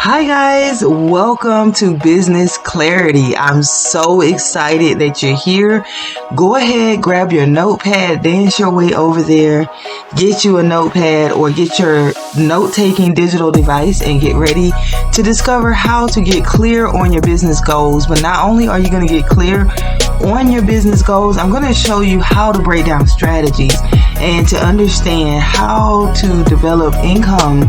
Hi guys, welcome to Business Clarity. I'm so excited that you're here. Go ahead, grab your notepad, dance your way over there, get you a notepad or get your note-taking digital device and get ready to discover how to get clear on your business goals. But not only are you going to get clear on your business goals, I'm going to show you how to break down strategies and to understand how to develop income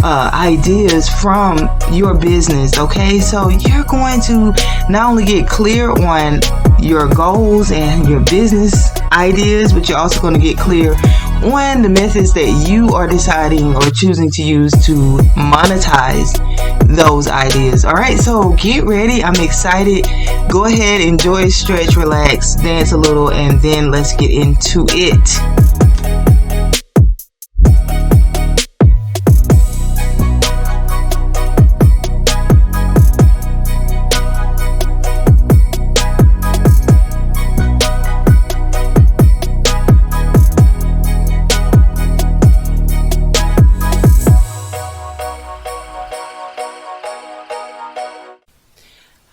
ideas from your business. Okay, so you're going to not only get clear on your goals and your business ideas, but you're also going to get clear on the methods that you are deciding or choosing to use to monetize those ideas. All right, so get ready. I'm excited. Go ahead, enjoy, stretch, relax, dance a little, and then let's get into it.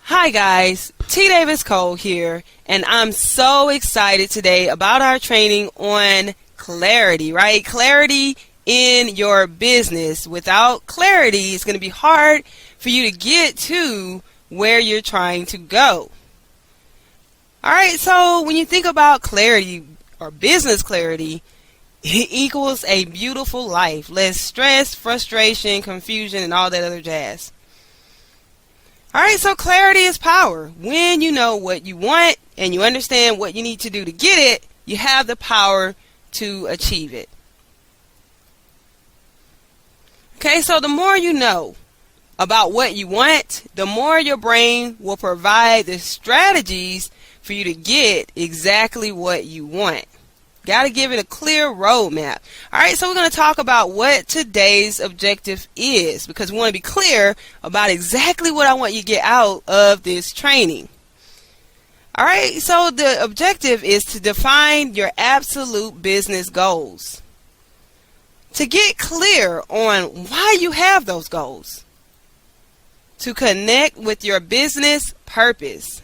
Hi guys, T. Davis Cole here, and I'm so excited today about our training on clarity, right? Clarity in your business. Without clarity, it's going to be hard for you to get to where you're trying to go. Alright, so when you think about clarity or business clarity, it equals a beautiful life. Less stress, frustration, confusion, and all that other jazz. Alright, so clarity is power. When you know what you want and you understand what you need to do to get it, you have the power to achieve it. Okay, so the more you know about what you want, the more your brain will provide the strategies for you to get exactly what you want. Got to give it a clear roadmap. Alright, so we're going to talk about what today's objective is, because we want to be clear about exactly what I want you to get out of this training. Alright, so the objective is to define your absolute business goals. To get clear on why you have those goals. To connect with your business purpose.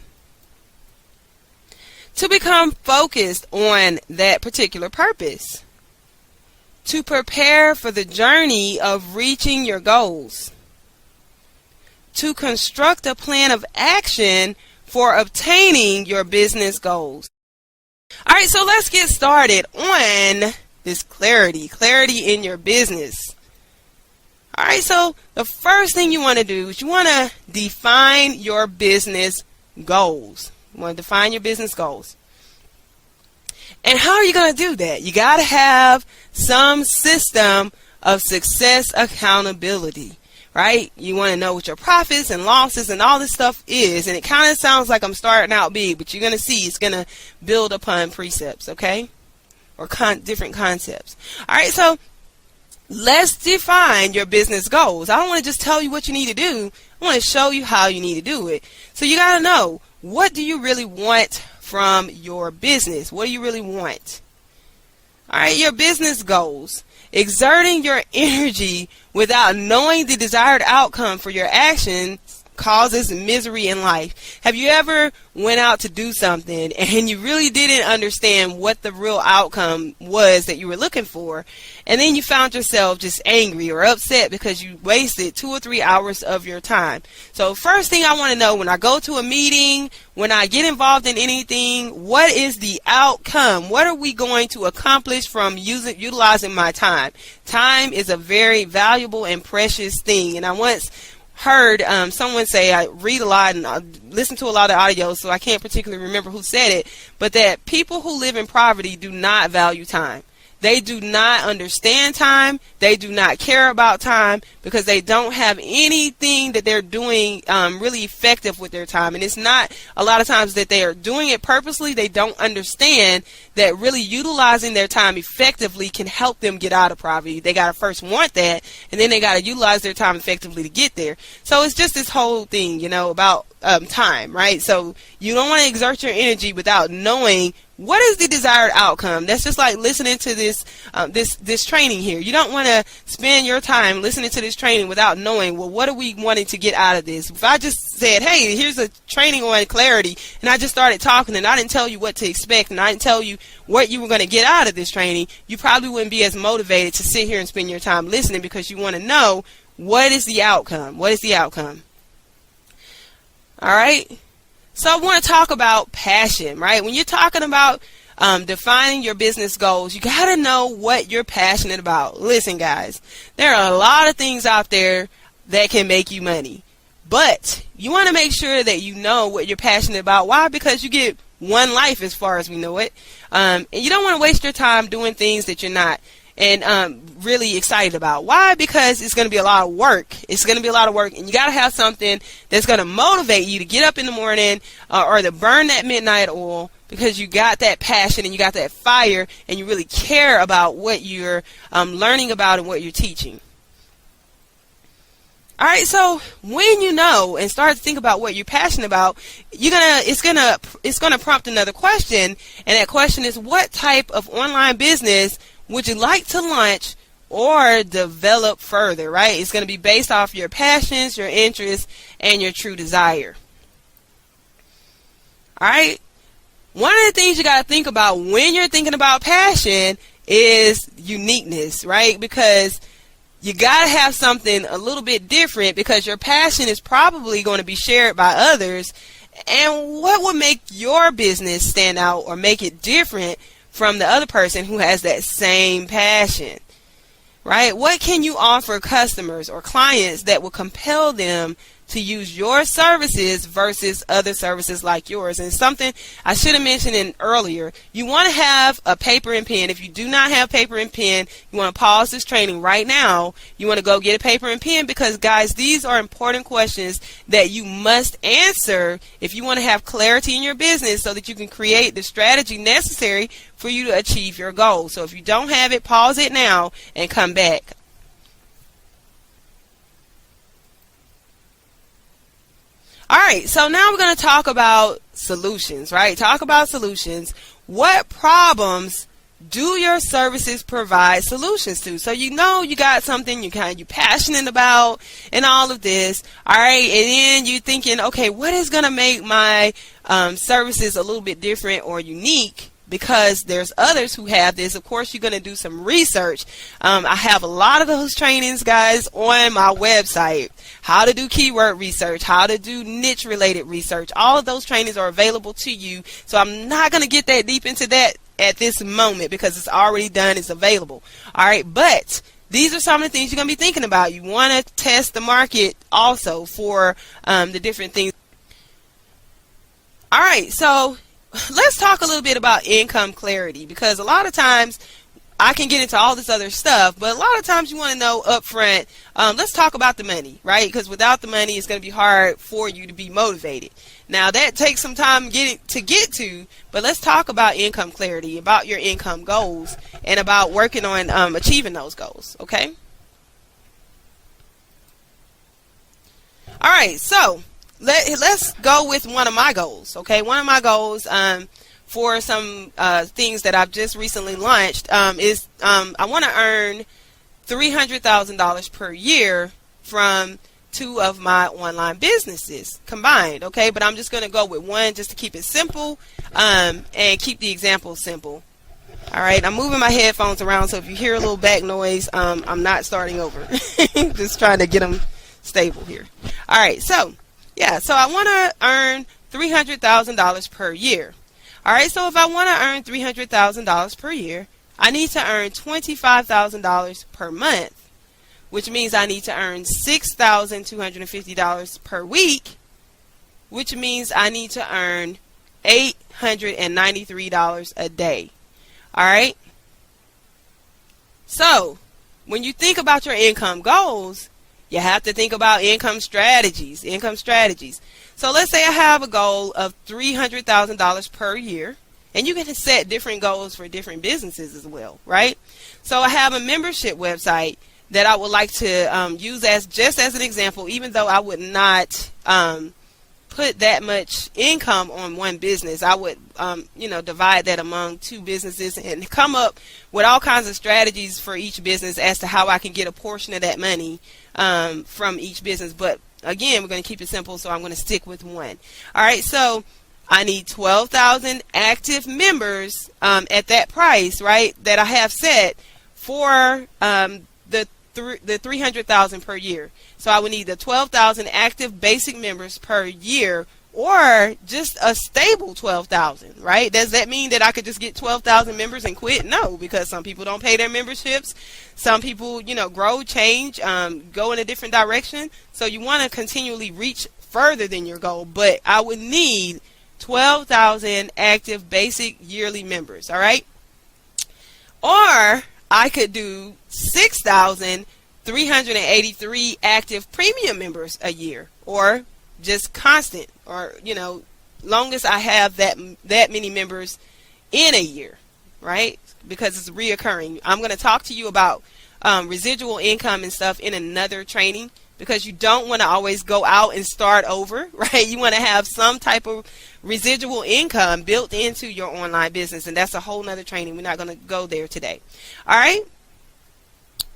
To become focused on that particular purpose. To prepare for the journey of reaching your goals. To construct a plan of action for obtaining your business goals. Alright, so let's get started on this clarity in your business. Alright, so the first thing you want to do is you want to define your business goals. You want to define your business goals. And how are you going to do that? You got to have some system of success accountability, right? You want to know what your profits and losses and all this stuff is. And it kind of sounds like I'm starting out big, but you're going to see it's going to build upon precepts, okay? Or different concepts. All right, so let's define your business goals. I don't want to just tell you what you need to do. I want to show you how you need to do it. So you got to know, what do you really want from your business? What do you really want? Alright, your business goals. Exerting your energy without knowing the desired outcome for your action causes misery in life. Have you ever went out to do something and you really didn't understand what the real outcome was that you were looking for, and then you found yourself just angry or upset because you wasted 2 or 3 hours of your time? So first thing I want to know when I go to a meeting, when I get involved in anything, what is the outcome? What are we going to accomplish from utilizing my time? Time is a very valuable and precious thing. And I once heard someone say, I read a lot and I listen to a lot of audio, so I can't particularly remember who said it, but that people who live in poverty do not value time. They do not understand time. They do not care about time because they don't have anything that they're doing really effective with their time. And it's not a lot of times that they are doing it purposely. They don't understand that really utilizing their time effectively can help them get out of poverty. They got to first want that, and then they got to utilize their time effectively to get there. So it's just this whole thing, about time, right? So you don't want to exert your energy without knowing what is the desired outcome? That's just like listening to this training here. You don't want to spend your time listening to this training without knowing, well, what are we wanting to get out of this? If I just said, hey, here's a training on clarity, and I just started talking and I didn't tell you what to expect and I didn't tell you what you were going to get out of this training, you probably wouldn't be as motivated to sit here and spend your time listening, because you want to know, what is the outcome? What is the outcome? All right. So I want to talk about passion, right? When you're talking about defining your business goals, you got to know what you're passionate about. Listen, guys, there are a lot of things out there that can make you money, but you want to make sure that you know what you're passionate about. Why? Because you get one life as far as we know it, and you don't want to waste your time doing things that you're not really excited about. Why? Because it's going to be a lot of work. It's going to be a lot of work, and you got to have something that's going to motivate you to get up in the morning or to burn that midnight oil, because you got that passion and you got that fire and you really care about what you're learning about and what you're teaching. All right, so when you know and start to think about what you're passionate about, it's gonna prompt another question, and that question is, what type of online business would you like to launch or develop further, right? It's going to be based off your passions, your interests, and your true desire. All right? One of the things you got to think about when you're thinking about passion is uniqueness, right? Because you got to have something a little bit different, because your passion is probably going to be shared by others. And what would make your business stand out or make it different from the other person who has that same passion, right? What can you offer customers or clients that will compel them to use your services versus other services like yours? And something I should have mentioned in earlier, you want to have a paper and pen. If you do not have paper and pen, you want to pause this training right now. You want to go get a paper and pen, because guys, these are important questions that you must answer if you want to have clarity in your business, so that you can create the strategy necessary for you to achieve your goal. So if you don't have it, pause it now and come back. All right, so now we're going to talk about solutions, right? Talk about solutions. What problems do your services provide solutions to? So you know you got something you're passionate about and all of this, all right? And then you're thinking, okay, what is going to make my services a little bit different or unique? Because there's others who have this. Of course, you're going to do some research. I have a lot of those trainings, guys, on my website. How to do keyword research, how to do niche related research. All of those trainings are available to you. So I'm not going to get that deep into that at this moment, because it's already done. It's available. All right. But these are some of the things you're going to be thinking about. You want to test the market also for the different things. All right. So let's talk a little bit about income clarity, because a lot of times I can get into all this other stuff, but a lot of times you want to know up front, let's talk about the money, right? Because without the money, it's going to be hard for you to be motivated. Now, that takes some time to get to, but let's talk about income clarity, about your income goals, and about working on achieving those goals, okay? All right, so let's go with one of my goals, okay? One of my goals for some things that I've just recently launched is I want to earn $300,000 per year from 2 of my online businesses combined, okay? But I'm just going to go with one just to keep it simple and keep the example simple. All right, I'm moving my headphones around, so if you hear a little back noise, I'm not starting over. Just trying to get them stable here. All right, so yeah, so I want to earn $300,000 per year. All right, so if I want to earn $300,000 per year, I need to earn $25,000 per month, which means I need to earn $6,250 per week, which means I need to earn $893 a day. All right? So, when you think about your income goals, you have to think about income strategies. So let's say I have a goal of $300,000 per year, and you can set different goals for different businesses as well, right? So I have a membership website that I would like to use as just as an example, even though I would not put that much income on one business. I would, divide that among two businesses and come up with all kinds of strategies for each business as to how I can get a portion of that money from each business. But again, we're going to keep it simple, so I'm going to stick with one. All right, so I need 12,000 active members at that price, right, that I have set for the 300,000 per year. So I would need the 12,000 active basic members per year, or just a stable 12,000, right? Does that mean that I could just get 12,000 members and quit? No, because some people don't pay their memberships. Some people, grow, change, go in a different direction. So you want to continually reach further than your goal, but I would need 12,000 active basic yearly members, all right? Or I could do 6,383 active premium members a year, or just constant, or long as I have that many members in a year, right? Because it's reoccurring. I'm going to talk to you about residual income and stuff in another training, because you don't want to always go out and start over, right? You want to have some type of residual income built into your online business, and that's a whole nother training. We're not going to go there today. All right?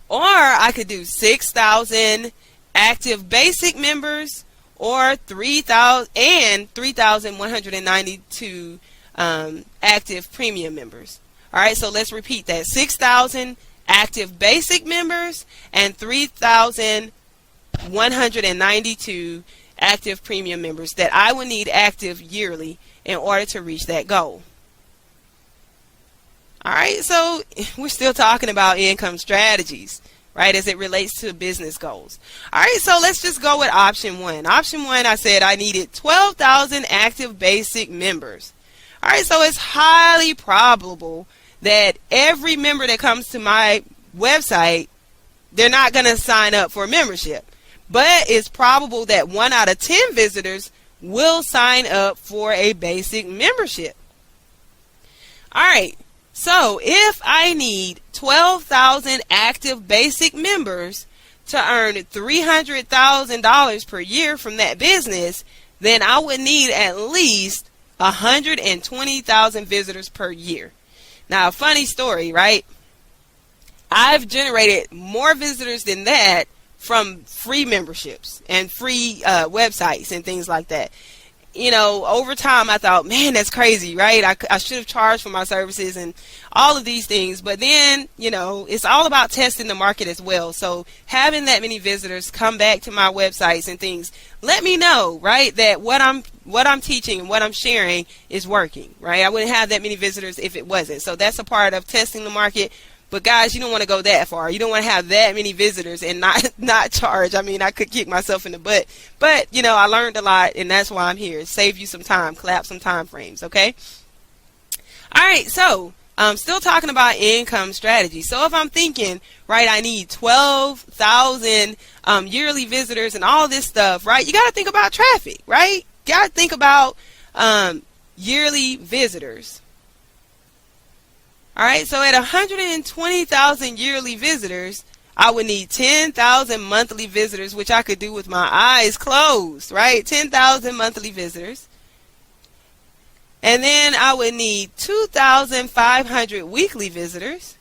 Or I could do 6,000 active basic members, or 3,192 active premium members. All right, so let's repeat that. 6,000 active basic members and 3,192 active premium members that I would need active yearly in order to reach that goal. All right, so we're still talking about income strategies, right, as it relates to business goals. All right, so let's just go with option one. Option one, I said I needed 12,000 active basic members. All right, so it's highly probable that every member that comes to my website, they're not going to sign up for a membership. But it's probable that 1 out of 10 visitors will sign up for a basic membership. All right, so if I need 12,000 active basic members to earn $300,000 per year from that business, then I would need at least 120,000 visitors per year. Now, a funny story, right? I've generated more visitors than that from free memberships and free websites and things like that. Over time I thought, man, that's crazy, right? I should have charged for my services and all of these things. But then, it's all about testing the market as well. So having that many visitors come back to my websites and things, let me know, right, that what I'm teaching and what I'm sharing is working, right? I wouldn't have that many visitors if it wasn't. So that's a part of testing the market. But guys, you don't want to go that far. You don't want to have that many visitors and not charge. I mean, I could kick myself in the butt. But, I learned a lot, and that's why I'm here. Save you some time. Collapse some time frames, okay? All right, so I'm still talking about income strategy. So if I'm thinking, right, I need 12,000 yearly visitors and all this stuff, right, you got to think about traffic, right? Got to think about yearly visitors. All right, so at 120,000 yearly visitors, I would need 10,000 monthly visitors, which I could do with my eyes closed, right? 10,000 monthly visitors. And then I would need 2,500 weekly visitors.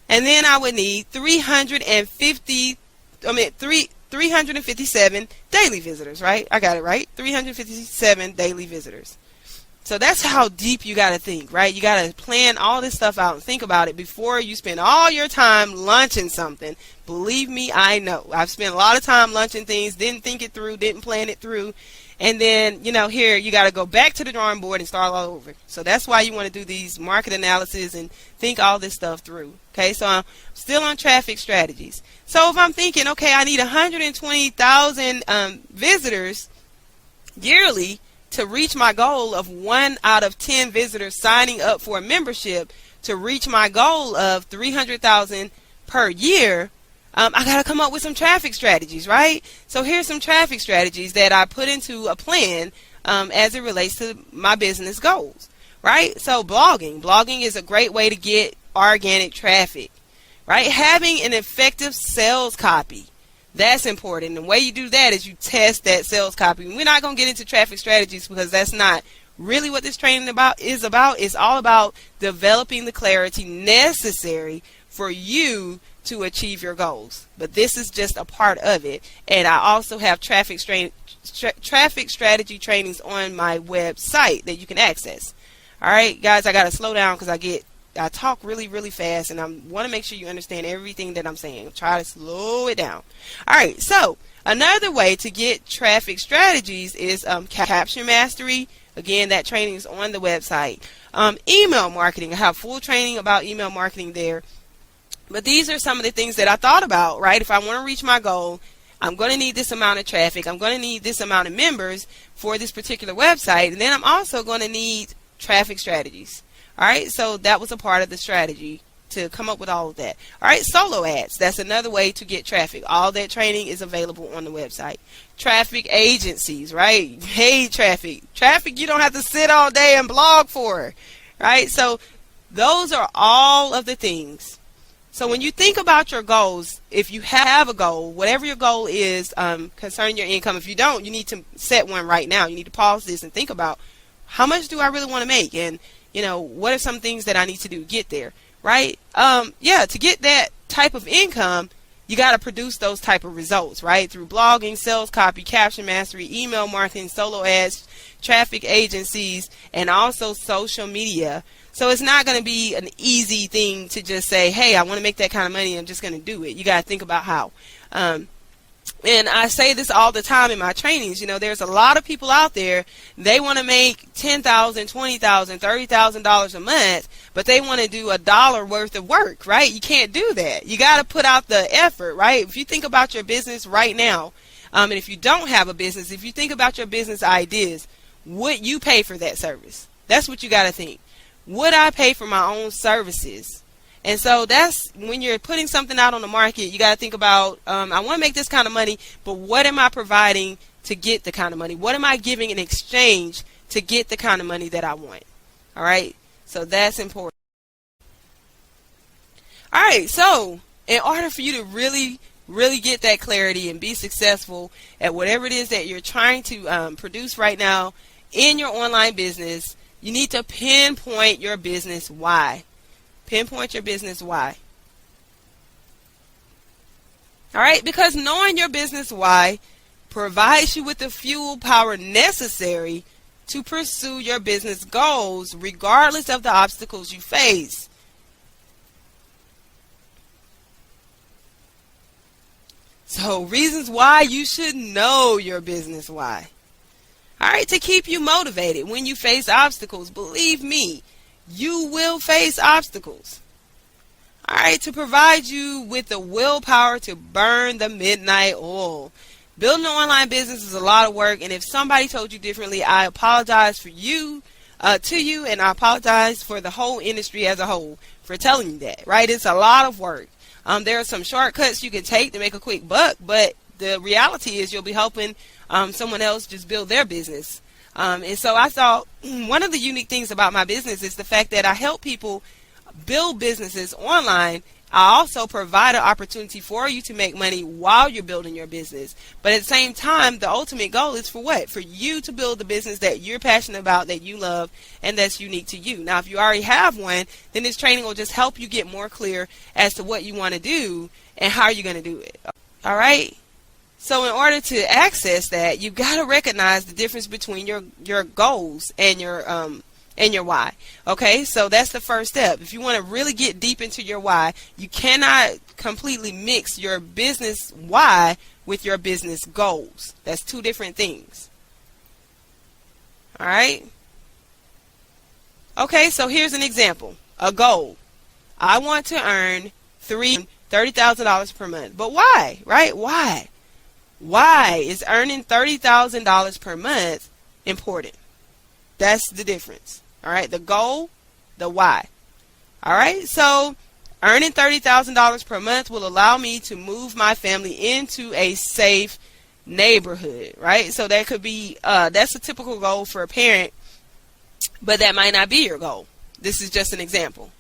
And then I would need 357 daily visitors, right? I got it right. 357 daily visitors. So that's how deep you got to think, right? You got to plan all this stuff out and think about it before you spend all your time launching something. Believe me, I know. I've spent a lot of time launching things, didn't think it through, didn't plan it through. And then, here you got to go back to the drawing board and start all over. So that's why you want to do these market analysis and think all this stuff through. Okay, so I'm still on traffic strategies. So if I'm thinking, okay, I need 120,000 visitors yearly to reach my goal of 1 out of 10 visitors signing up for a membership, to reach my goal of 300,000 per year, I got to come up with some traffic strategies, right? So here's some traffic strategies that I put into a plan as it relates to my business goals, right? So blogging is a great way to get organic traffic, right? Having an effective sales copy. That's important. The way you do that is you test that sales copy. We're not going to get into traffic strategies because that's not really what this training is about. It's all about developing the clarity necessary for you to achieve your goals. But this is just a part of it. And I also have traffic strategy trainings on my website that you can access. All right, guys, I got to slow down because I talk really, really fast, and I want to make sure you understand everything that I'm saying. Try to slow it down. All right, so another way to get traffic strategies is caption mastery. Again, that training is on the website. Email marketing. I have full training about email marketing there. But these are some of the things that I thought about, right? If I want to reach my goal, I'm going to need this amount of traffic. I'm going to need this amount of members for this particular website. And then I'm also going to need traffic strategies. All right, so that was a part of the strategy to come up with all of that. All right, solo ads. That's another way to get traffic. All that training is available on the website. Traffic agencies, right? Paid traffic. Traffic you don't have to sit all day and blog for, right? So those are all of the things. So when you think about your goals, if you have a goal, whatever your goal is concerning your income, if you don't, you need to set one right now. You need to pause this and think about how much do I really want to make, and what are some things that I need to do to get there, right? To get that type of income, you got to produce those type of results, right? Through blogging, sales copy, caption mastery, email marketing, solo ads, traffic agencies, and also social media. So it's not going to be an easy thing to just say, hey, I want to make that kind of money. I'm just going to do it. You got to think about how. And I say this all the time in my trainings. There's a lot of people out there. They want to make $10,000, $20,000, $30,000 a month, but they want to do $1 worth of work, right? You can't do that. You got to put out the effort, right? If you think about your business right now, and if you don't have a business, if you think about your business ideas, would you pay for that service? That's what you got to think. Would I pay for my own services? And so that's when you're putting something out on the market, you got to think about, I want to make this kind of money, but what am I providing to get the kind of money? What am I giving in exchange to get the kind of money that I want? All right. So that's important. All right. So in order for you to really get that clarity and be successful at whatever it is that you're trying to produce right now in your online business, you need to pinpoint your business why. Pinpoint your business why. All right, because knowing your business why provides you with the fuel power necessary to pursue your business goals regardless of the obstacles you face. So, reasons why you should know your business why. All right, to keep you motivated when you face obstacles. Believe me, you will face obstacles. All right, to provide you with the willpower to burn the midnight oil. Building an online business is a lot of work, and if somebody told you differently, I apologize to you, and I apologize for the whole industry as a whole for telling you that, right? It's a lot of work. There are some shortcuts you can take to make a quick buck, but the reality is you'll be helping someone else just build their business. And so I thought one of the unique things about my business is the fact that I help people build businesses online. I also provide an opportunity for you to make money while you're building your business. But at the same time, the ultimate goal is for what? For you to build the business that you're passionate about, that you love, and that's unique to you. Now, if you already have one, then this training will just help you get more clear as to what you want to do and how you're going to do it. All right? So in order to access that, you've got to recognize the difference between your goals and your why. Okay, so that's the first step. If you want to really get deep into your why, you cannot completely mix your business why with your business goals. That's two different things. All right. Okay, so here's an example. A goal. I want to earn $30,000 per month. But why? Right? Why? Why is earning $30,000 per month important? That's the difference. All right, the goal, the why. All right, so earning $30,000 per month will allow me to move my family into a safe neighborhood, right? So that could be, that's a typical goal for a parent, but that might not be your goal. This is just an example.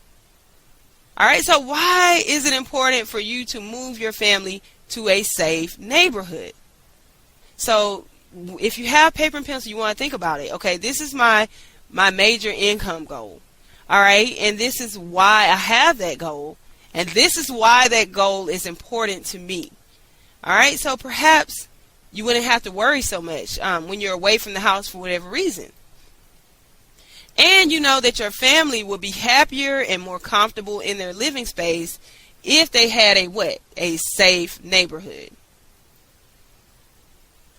All right, so why is it important for you to move your family to a safe neighborhood. So if you have paper and pencil, you want to think about it. Okay, this is my major income goal. All right, and this is why I have that goal, and this is why that goal is important to me. All right, so perhaps you wouldn't have to worry so much when you're away from the house for whatever reason. And you know that your family will be happier and more comfortable in their living space if they had a what? A safe neighborhood.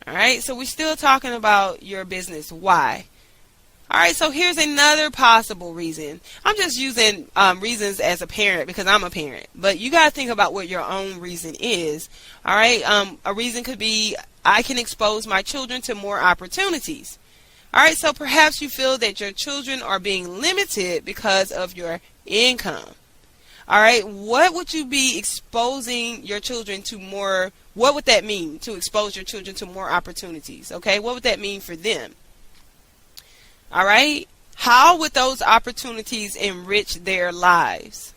All right, so we're still talking about your business why. All right, so here's another possible reason. I'm just using reasons as a parent because I'm a parent, but you got to think about what your own reason is. All right, a reason could be I can expose my children to more opportunities. All right, so perhaps you feel that your children are being limited because of your income. All right, what would you be exposing your children to more? What would that mean to expose your children to more opportunities? Okay, what would that mean for them? All right, how would those opportunities enrich their lives?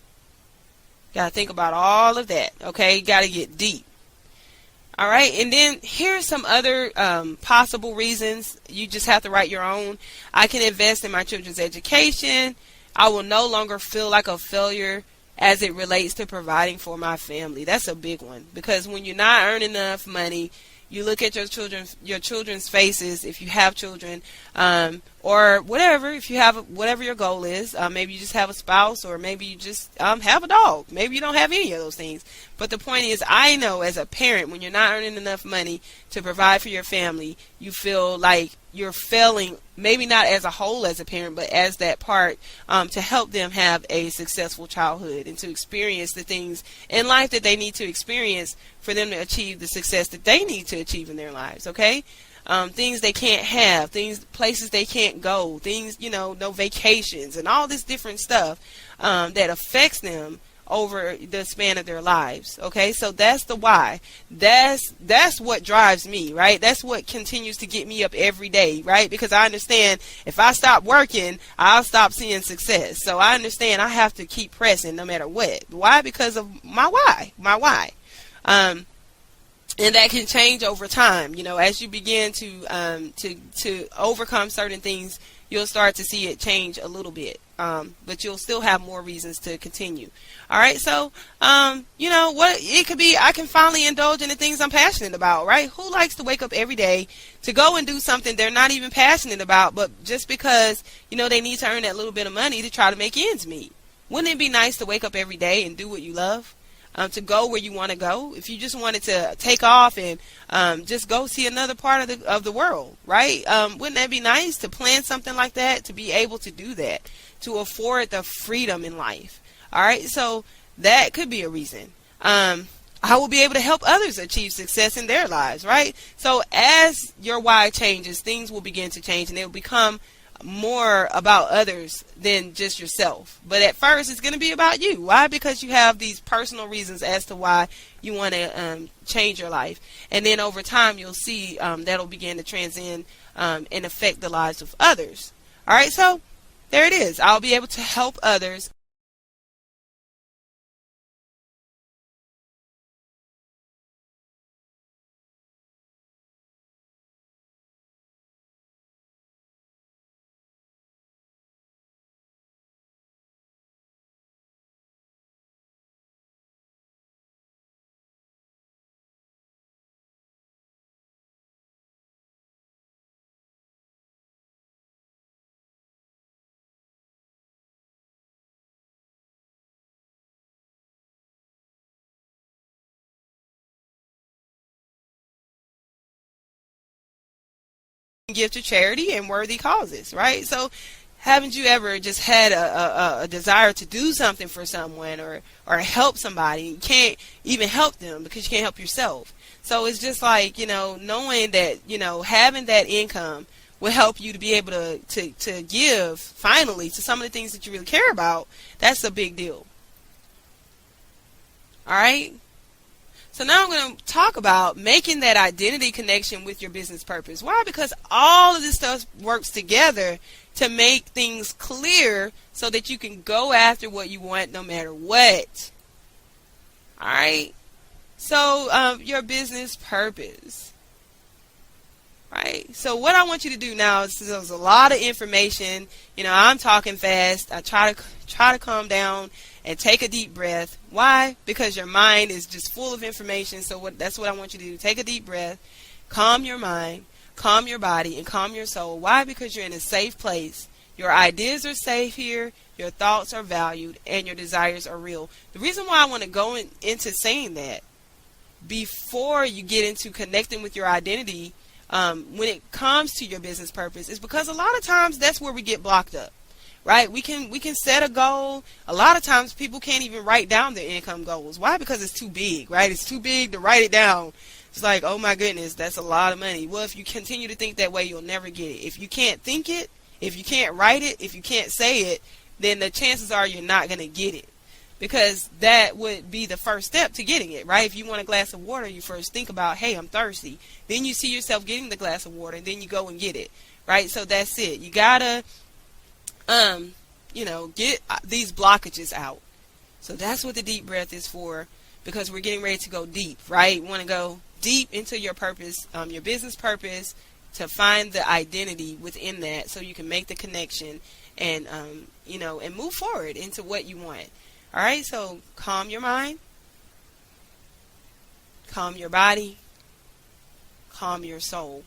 Got to think about all of that. Okay, got to get deep. All right, and then here's some other possible reasons. You just have to write your own. I can invest in my children's education. I will no longer feel like a failure as it relates to providing for my family. That's a big one, because when you're not earning enough money, you look at your children's faces, if you have children, or whatever, if you have whatever your goal is. Maybe you just have a spouse, or maybe you just have a dog. Maybe you don't have any of those things. But the point is, I know as a parent, when you're not earning enough money to provide for your family, you feel like you're failing, maybe not as a whole as a parent, but as that part to help them have a successful childhood and to experience the things in life that they need to experience for them to achieve the success that they need to achieve in their lives. Okay, things they can't have, places they can't go, things, no vacations and all this different stuff that affects them over the span of their lives. Okay, so that's the why. That's what drives me, right? That's what continues to get me up every day, right? Because I understand if I stop working, I'll stop seeing success. So I understand I have to keep pressing no matter what. Why? Because of my why. And that can change over time. As you begin to overcome certain things, you'll start to see it change a little bit. But you'll still have more reasons to continue. All right. So, what it could be, I can finally indulge in the things I'm passionate about, right? Who likes to wake up every day to go and do something they're not even passionate about, but just because, they need to earn that little bit of money to try to make ends meet? Wouldn't it be nice to wake up every day and do what you love? To go where you want to go? If you just wanted to take off and just go see another part of the world, right? Wouldn't that be nice to plan something like that, to be able to do that, to afford the freedom in life? All right, so that could be a reason. I will be able to help others achieve success in their lives, right? So as your why changes, things will begin to change, and it will become more about others than just yourself. But at first, it's going to be about you. Why? Because you have these personal reasons as to why you want to change your life. And then over time, you'll see that'll begin to transcend and affect the lives of others. All right, so there it is. I'll be able to help others. Give to charity and worthy causes, right? So haven't you ever just had a desire to do something for someone or help somebody? You can't even help them because you can't help yourself. So it's just like, knowing that, having that income will help you to be able to give finally to some of the things that you really care about. That's a big deal. All right. So now I'm going to talk about making that identity connection with your business purpose. Why? Because all of this stuff works together to make things clear so that you can go after what you want no matter what. All right. So your business purpose, right? So what I want you to do now is, there's a lot of information. I'm talking fast. I try to calm down and take a deep breath. Why? Because your mind is just full of information. So that's what I want you to do. Take a deep breath, calm your mind, calm your body, and calm your soul. Why? Because you're in a safe place. Your ideas are safe here. Your thoughts are valued, and your desires are real. The reason why I want to go into saying that before you get into connecting with your identity, when it comes to your business purpose, is because a lot of times that's where we get blocked up. Right? We can set a goal. A lot of times people can't even write down their income goals. Why? Because it's too big, right? It's too big to write it down. It's like, oh my goodness, that's a lot of money. Well, if you continue to think that way, you'll never get it. If you can't think it, if you can't write it, if you can't say it, then the chances are you're not going to get it. Because that would be the first step to getting it, right? If you want a glass of water, you first think about, hey, I'm thirsty. Then you see yourself getting the glass of water, and then you go and get it, right? So that's it. You gotta get these blockages out. So that's what the deep breath is for, because we're getting ready to go deep, right? You want to go deep into your purpose, your business purpose, to find the identity within that, so you can make the connection and and move forward into what you want. All right, so calm your mind, calm your body, calm your soul.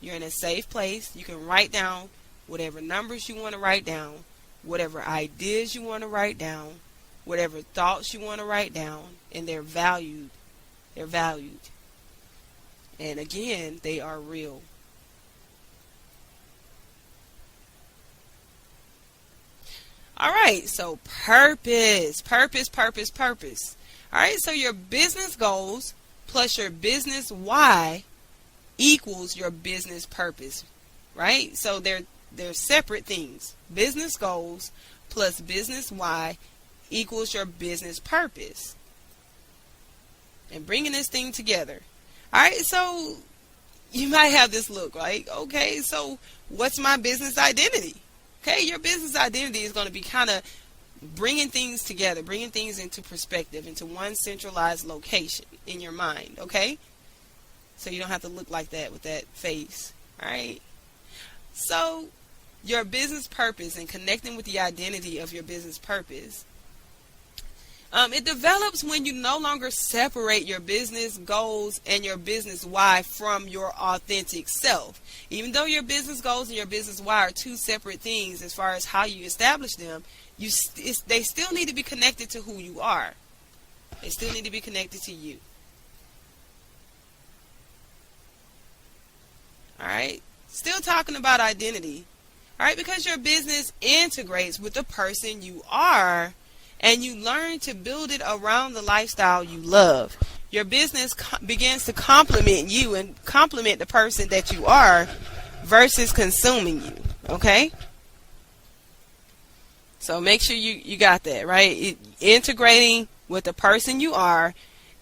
You're in a safe place. You can write down whatever numbers you want to write down, whatever ideas you want to write down, whatever thoughts you want to write down, and they're valued. They're valued. And again, they are real. All right, so purpose. All right, so your business goals plus your business why equals your business purpose, right? So they're separate things. Business goals plus business why equals your business purpose. And bringing this thing together. All right, so you might have this look like, okay, so what's my business identity? Okay, your business identity is going to be kind of bringing things together, bringing things into perspective, into one centralized location in your mind, okay? So you don't have to look like that with that face, all right? So your business purpose and connecting with the identity of your business purpose, it develops when you no longer separate your business goals and your business why from your authentic self. Even though your business goals and your business why are two separate things as far as how you establish them, they still need to be connected to who you are. They still need to be connected to you. All right? Still talking about identity. All right? Because your business integrates with the person you are, and you learn to build it around the lifestyle you love. Your business begins to complement you and complement the person that you are versus consuming you. Okay? So make sure you got that, right? Integrating with the person you are,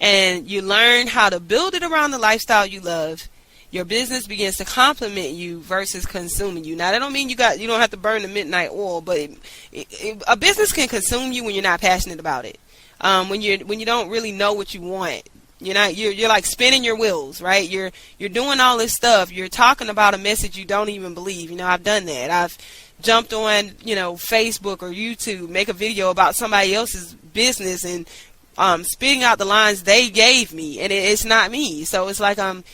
and you learn how to build it around the lifestyle you love. Your business begins to complement you versus consuming you. Now, that don't mean you don't have to burn the midnight oil, but a business can consume you when you're not passionate about it. When you don't really know what you want. You're like spinning your wheels, right? You're doing all this stuff. You're talking about a message you don't even believe. I've done that. I've jumped on, Facebook or YouTube, make a video about somebody else's business and spitting out the lines they gave me, and it's not me. So it's like I'm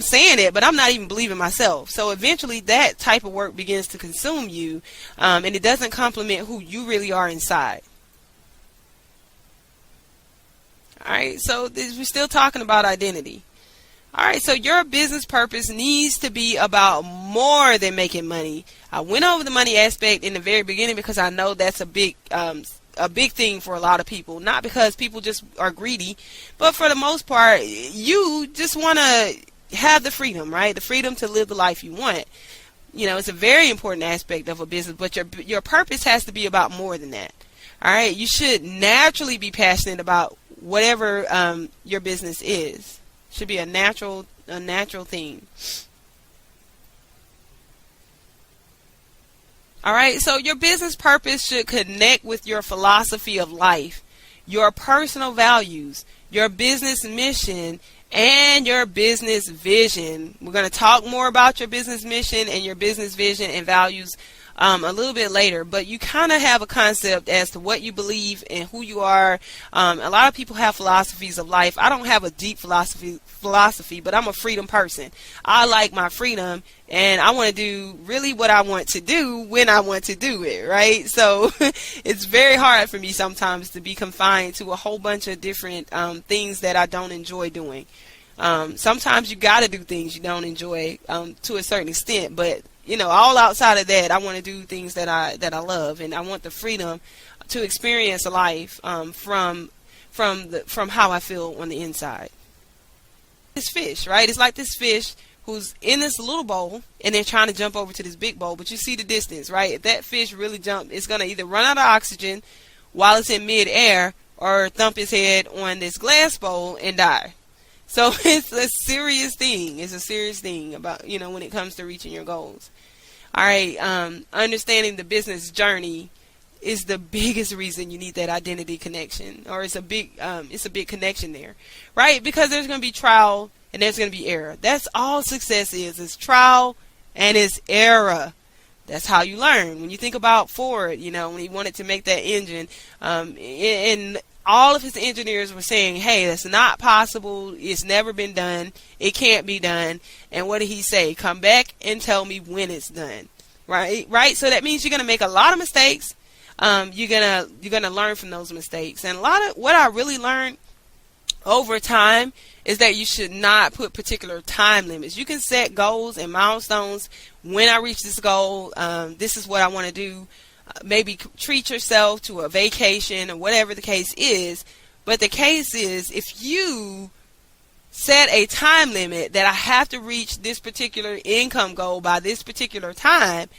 saying it, but I'm not even believing myself. So eventually that type of work begins to consume you, and it doesn't complement who you really are inside. All right, so we're still talking about identity. All right, so your business purpose needs to be about more than making money. I went over the money aspect in the very beginning because I know that's a big thing for a lot of people. Not because people just are greedy, but for the most part, you just want to have the freedom, right? The freedom to live the life you want. It's a very important aspect of a business, but your purpose has to be about more than that. All right, you should naturally be passionate about whatever your business is. Should be a natural thing. All right, so your business purpose should connect with your philosophy of life, your personal values, your business mission, and your business vision. We're going to talk more about your business mission and your business vision and values a little bit later, but you kind of have a concept as to what you believe and who you are. A lot of people have philosophies of life. I don't have a deep philosophy, but I'm a freedom person. I like my freedom, and I want to do really what I want to do when I want to do it, right? So it's very hard for me sometimes to be confined to a whole bunch of different things that I don't enjoy doing. Sometimes you got to do things you don't enjoy to a certain extent, but all outside of that, I want to do things that I love, and I want the freedom to experience a life from how I feel on the inside. This fish, right? It's like this fish who's in this little bowl, and they're trying to jump over to this big bowl, but you see the distance, right? If that fish really jump, it's going to either run out of oxygen while it's in midair, or thump its head on this glass bowl and die. So it's a serious thing. It's a serious thing about, when it comes to reaching your goals. All right. Understanding the business journey is the biggest reason you need that identity connection, or it's a big connection there, right? Because there's going to be trial and there's going to be error. That's all success is. It's trial and it's error. That's how you learn. When you think about Ford, when he wanted to make that engine, and all of his engineers were saying, hey, that's not possible. It's never been done. It can't be done. And what did he say? Come back and tell me when it's done. Right? So that means you're going to make a lot of mistakes. You're going to learn from those mistakes. And a lot of what I really learned over time is that you should not put particular time limits. You can set goals and milestones. When I reach this goal, this is what I want to do. Maybe treat yourself to a vacation or whatever the case is. But the case is, if you set a time limit that I have to reach this particular income goal by this particular time,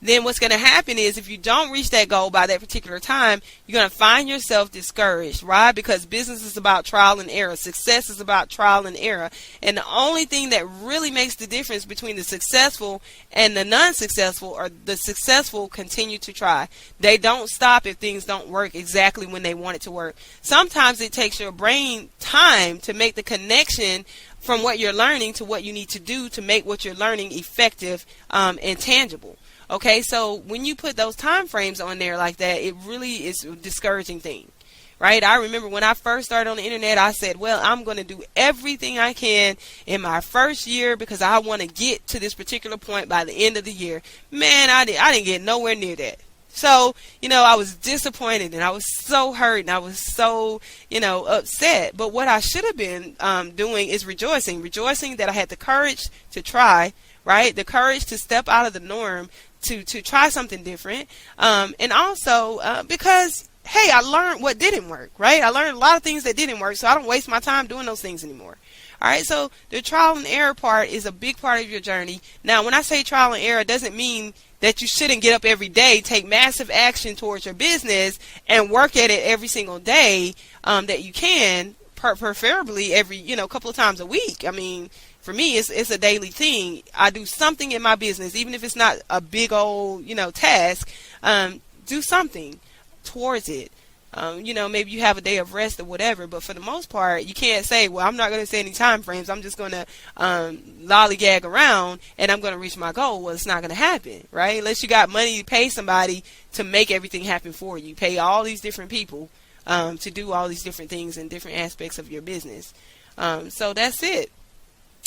then what's going to happen is, if you don't reach that goal by that particular time, you're going to find yourself discouraged, right? Because business is about trial and error. Success is about trial and error. And the only thing that really makes the difference between the successful and the non-successful, or the successful continue to try. They don't stop if things don't work exactly when they want it to work. Sometimes it takes your brain time to make the connection from what you're learning to what you need to do to make what you're learning effective and tangible. Okay, so when you put those time frames on there like that, it really is a discouraging thing, right? I remember when I first started on the internet, I said, well, I'm going to do everything I can in my first year because I want to get to this particular point by the end of the year. Man, I didn't get nowhere near that. So, I was disappointed, and I was so hurt, and I was so, upset. But what I should have been doing is rejoicing that I had the courage to try, right? The courage to step out of the norm, to try something different. And also because, hey, I learned what didn't work, right? I learned a lot of things that didn't work, so I don't waste my time doing those things anymore. All right, so the trial and error part is a big part of your journey. Now, when I say trial and error, it doesn't mean that you shouldn't get up every day, take massive action towards your business, and work at it every single day that you can, preferably every, couple of times a week. I mean, for me, it's a daily thing. I do something in my business, even if it's not a big old, task. Do something towards it. Maybe you have a day of rest or whatever, but for the most part, you can't say, well, I'm not going to set any time frames. I'm just going to lollygag around and I'm going to reach my goal. Well, it's not going to happen, right? Unless you got money to pay somebody to make everything happen for you. Pay all these different people to do all these different things in different aspects of your business. So that's it.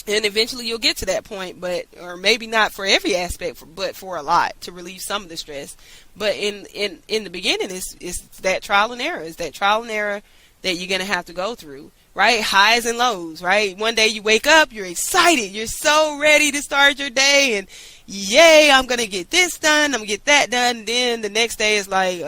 And eventually you'll get to that point, or maybe not for every aspect, but for a lot, to relieve some of the stress. But in the beginning, it's that trial and error. It's that trial and error that you're going to have to go through, right? Highs and lows, right? One day you wake up, you're excited. You're so ready to start your day. And yay, I'm going to get this done. I'm going to get that done. And then the next day is like,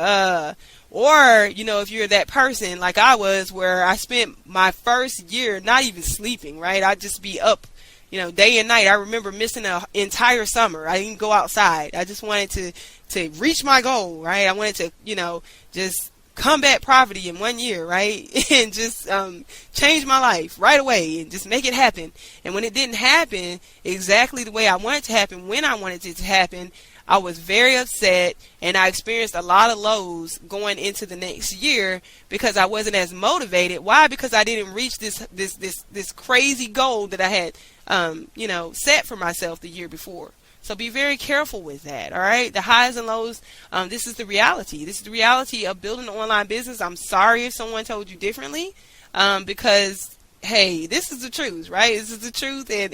or, if you're that person like I was, where I spent my first year not even sleeping, right? I'd just be up, day and night. I remember missing an entire summer. I didn't go outside. I just wanted to reach my goal, right? I wanted to, just combat poverty in 1 year, right? And just change my life right away and just make it happen. And when it didn't happen exactly the way I wanted it to happen, when I wanted it to happen, I was very upset, and I experienced a lot of lows going into the next year because I wasn't as motivated. Why? Because I didn't reach this crazy goal that I had, set for myself the year before. So be very careful with that. All right. The highs and lows. This is the reality. This is the reality of building an online business. I'm sorry if someone told you differently, because hey, this is the truth, right? This is the truth, and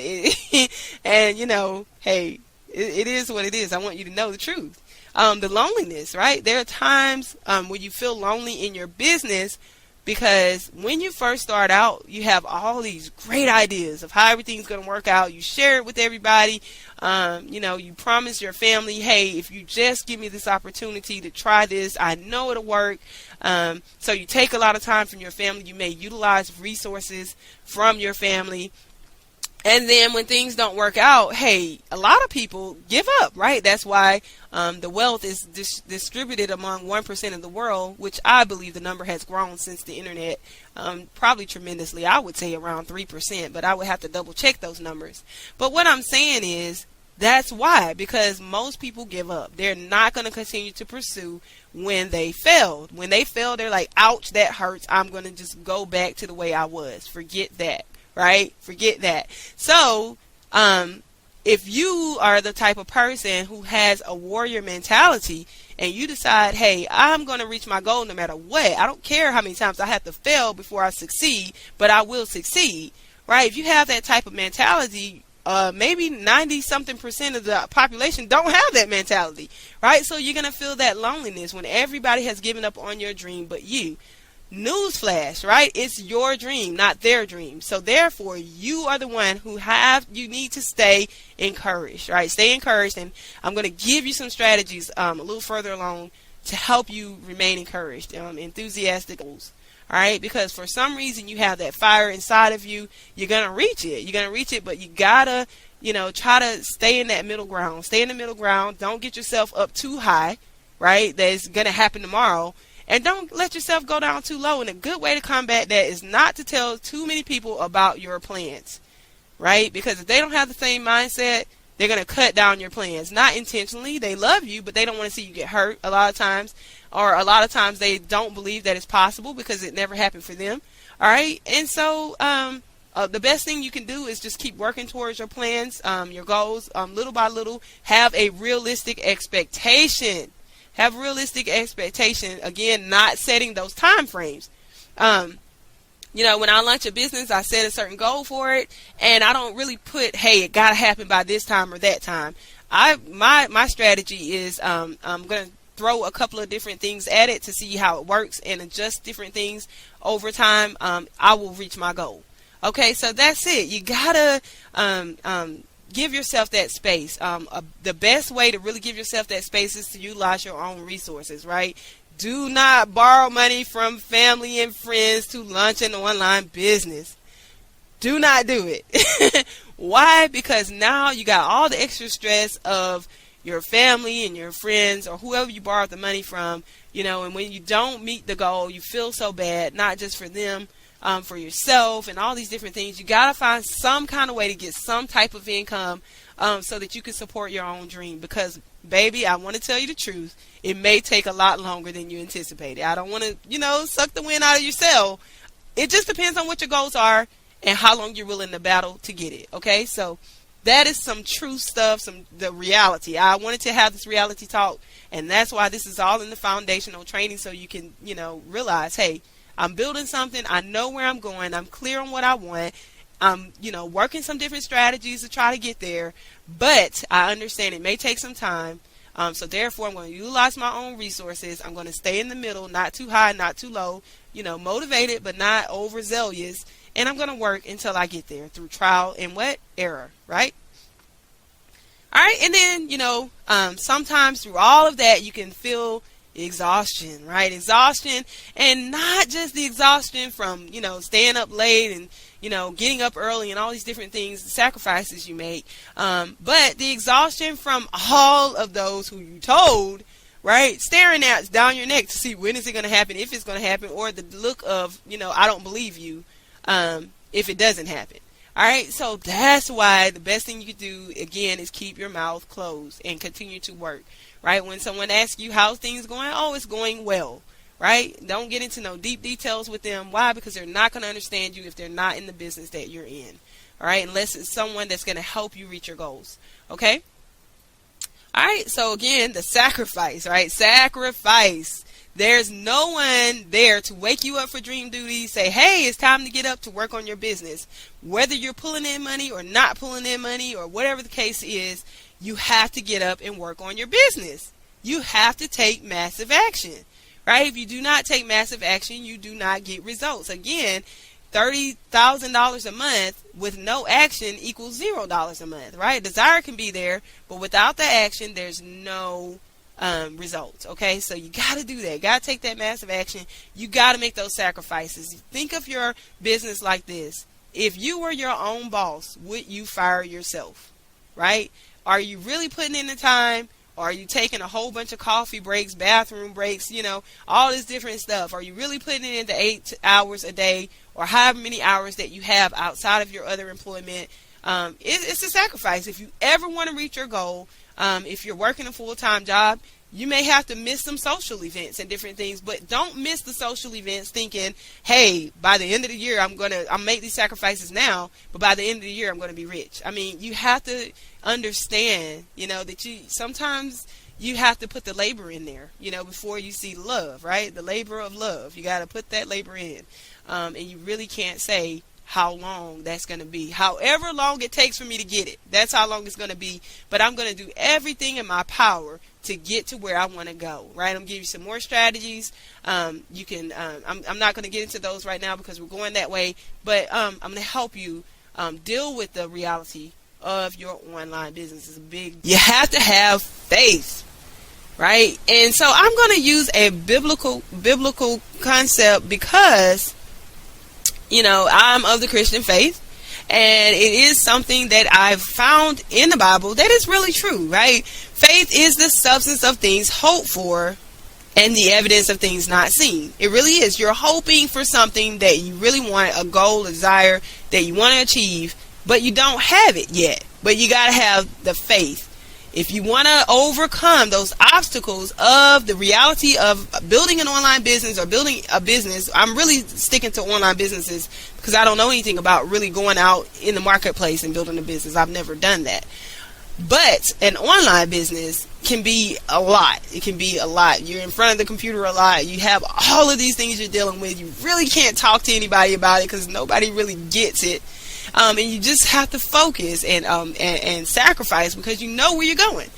hey, it is what it is. I want you to know the truth. The loneliness, right? There are times when you feel lonely in your business, because when you first start out, you have all these great ideas of how everything's going to work out. You share it with everybody. You promise your family, hey, if you just give me this opportunity to try this, I know it'll work. So you take a lot of time from your family. You may utilize resources from your family. And then when things don't work out, hey, a lot of people give up, right? That's why the wealth is distributed among 1% of the world, which I believe the number has grown since the internet, probably tremendously. I would say around 3%, but I would have to double check those numbers. But what I'm saying is, that's why, because most people give up. They're not going to continue to pursue when they failed. When they fail, they're like, ouch, that hurts. I'm going to just go back to the way I was. Forget that. Right? Forget that. So, if you are the type of person who has a warrior mentality and you decide, hey, I'm going to reach my goal no matter what. I don't care how many times I have to fail before I succeed, but I will succeed. Right? If you have that type of mentality, maybe 90-something% of the population don't have that mentality. Right? So you're going to feel that loneliness when everybody has given up on your dream but you. Newsflash, right? It's your dream, not their dream. So therefore, you are the one who you need to stay encouraged, right? Stay encouraged, and I'm going to give you some strategies a little further along to help you remain encouraged, enthusiastic goals. All right, because for some reason you have that fire inside of you, you're going to reach it. You're going to reach it, but you got to, try to stay in that middle ground. Stay in the middle ground. Don't get yourself up too high, right? That's going to happen tomorrow. And don't let yourself go down too low. And a good way to combat that is not to tell too many people about your plans, right? Because if they don't have the same mindset, they're going to cut down your plans. Not intentionally. They love you, but they don't want to see you get hurt a lot of times. Or a lot of times they don't believe that it's possible because it never happened for them. All right? And so the best thing you can do is just keep working towards your plans, your goals, little by little. Have a realistic expectation. Have realistic expectation. Again, not setting those time frames. When I launch a business, I set a certain goal for it, and I don't really put, hey, it got to happen by this time or that time. My strategy is I'm going to throw a couple of different things at it to see how it works and adjust different things over time. I will reach my goal. Okay, so that's it. You got to give yourself that space. The best way to really give yourself that space is to utilize your own resources, right? Do not borrow money from family and friends to launch an online business. Do not do it. Why? Because now you got all the extra stress of your family and your friends or whoever you borrowed the money from, and when you don't meet the goal, you feel so bad, not just for them, for yourself and all these different things. You got to find some kind of way to get some type of income so that you can support your own dream. Because, baby, I want to tell you the truth. It may take a lot longer than you anticipated. I don't want to, suck the wind out of your sail. It just depends on what your goals are and how long you're willing to battle to get it. Okay, so that is some true stuff, the reality. I wanted to have this reality talk, and that's why this is all in the foundational training, so you can, realize, hey, I'm building something. I know where I'm going. I'm clear on what I want. I'm, working some different strategies to try to get there, but I understand it may take some time. So therefore, I'm going to utilize my own resources. I'm going to stay in the middle, not too high, not too low, motivated, but not overzealous. And I'm going to work until I get there through trial and error, right? All right. And then, sometimes through all of that, you can feel exhaustion, right? Exhaustion, and not just the exhaustion from, staying up late and, getting up early and all these different things, the sacrifices you make, but the exhaustion from all of those who you told, right, staring at down your neck to see when is it going to happen, if it's going to happen, or the look of, I don't believe you, if it doesn't happen. Alright, so that's why the best thing you can do, again, is keep your mouth closed and continue to work. Right? When someone asks you how things going, oh, it's going well. Right? Don't get into no deep details with them. Why? Because they're not going to understand you if they're not in the business that you're in. Alright? Unless it's someone that's going to help you reach your goals. Okay? Alright, so again, the sacrifice, right? Sacrifice. There's no one there to wake you up for dream duty, say, hey, it's time to get up to work on your business. Whether you're pulling in money or not pulling in money or whatever the case is, you have to get up and work on your business. You have to take massive action, right? If you do not take massive action, you do not get results. Again, $30,000 a month with no action equals $0 a month, right? Desire can be there, but without the action, there's no results. Okay, so you got to do that. You got to take that massive action. You got to make those sacrifices. Think of your business like this. If you were your own boss, would you fire yourself? Right? Are you really putting in the time? Or are you taking a whole bunch of coffee breaks, bathroom breaks, all this different stuff? Are you really putting it into 8 hours a day or however many hours that you have outside of your other employment? It's a sacrifice. If you ever want to reach your goal, if you're working a full-time job, you may have to miss some social events and different things, but don't miss the social events thinking, hey, by the end of the year, I'll make these sacrifices now, but by the end of the year, I'm going to be rich. I mean, you have to understand, that sometimes you have to put the labor in there, before you see love, right? The labor of love. You got to put that labor in. And you really can't say how long that's going to be. However long it takes for me to get it, that's how long it's going to be. But I'm going to do everything in my power to get to where I want to go, right? I'm going to give you some more strategies. I'm not going to get into those right now because we're going that way, but I'm going to help you deal with the reality of your online business. Is you have to have faith, right? And so I'm going to use a biblical concept because I'm of the Christian faith, and it is something that I've found in the Bible that is really true, right? Faith is the substance of things hoped for and the evidence of things not seen. It really is. You're hoping for something that you really want, a goal, a desire that you want to achieve, but you don't have it yet. But you got to have the faith. If you want to overcome those obstacles of the reality of building an online business or building a business, I'm really sticking to online businesses because I don't know anything about really going out in the marketplace and building a business. I've never done that. But an online business can be a lot. It can be a lot. You're in front of the computer a lot. You have all of these things you're dealing with. You really can't talk to anybody about it because nobody really gets it. And you just have to focus and sacrifice because you know where you're going.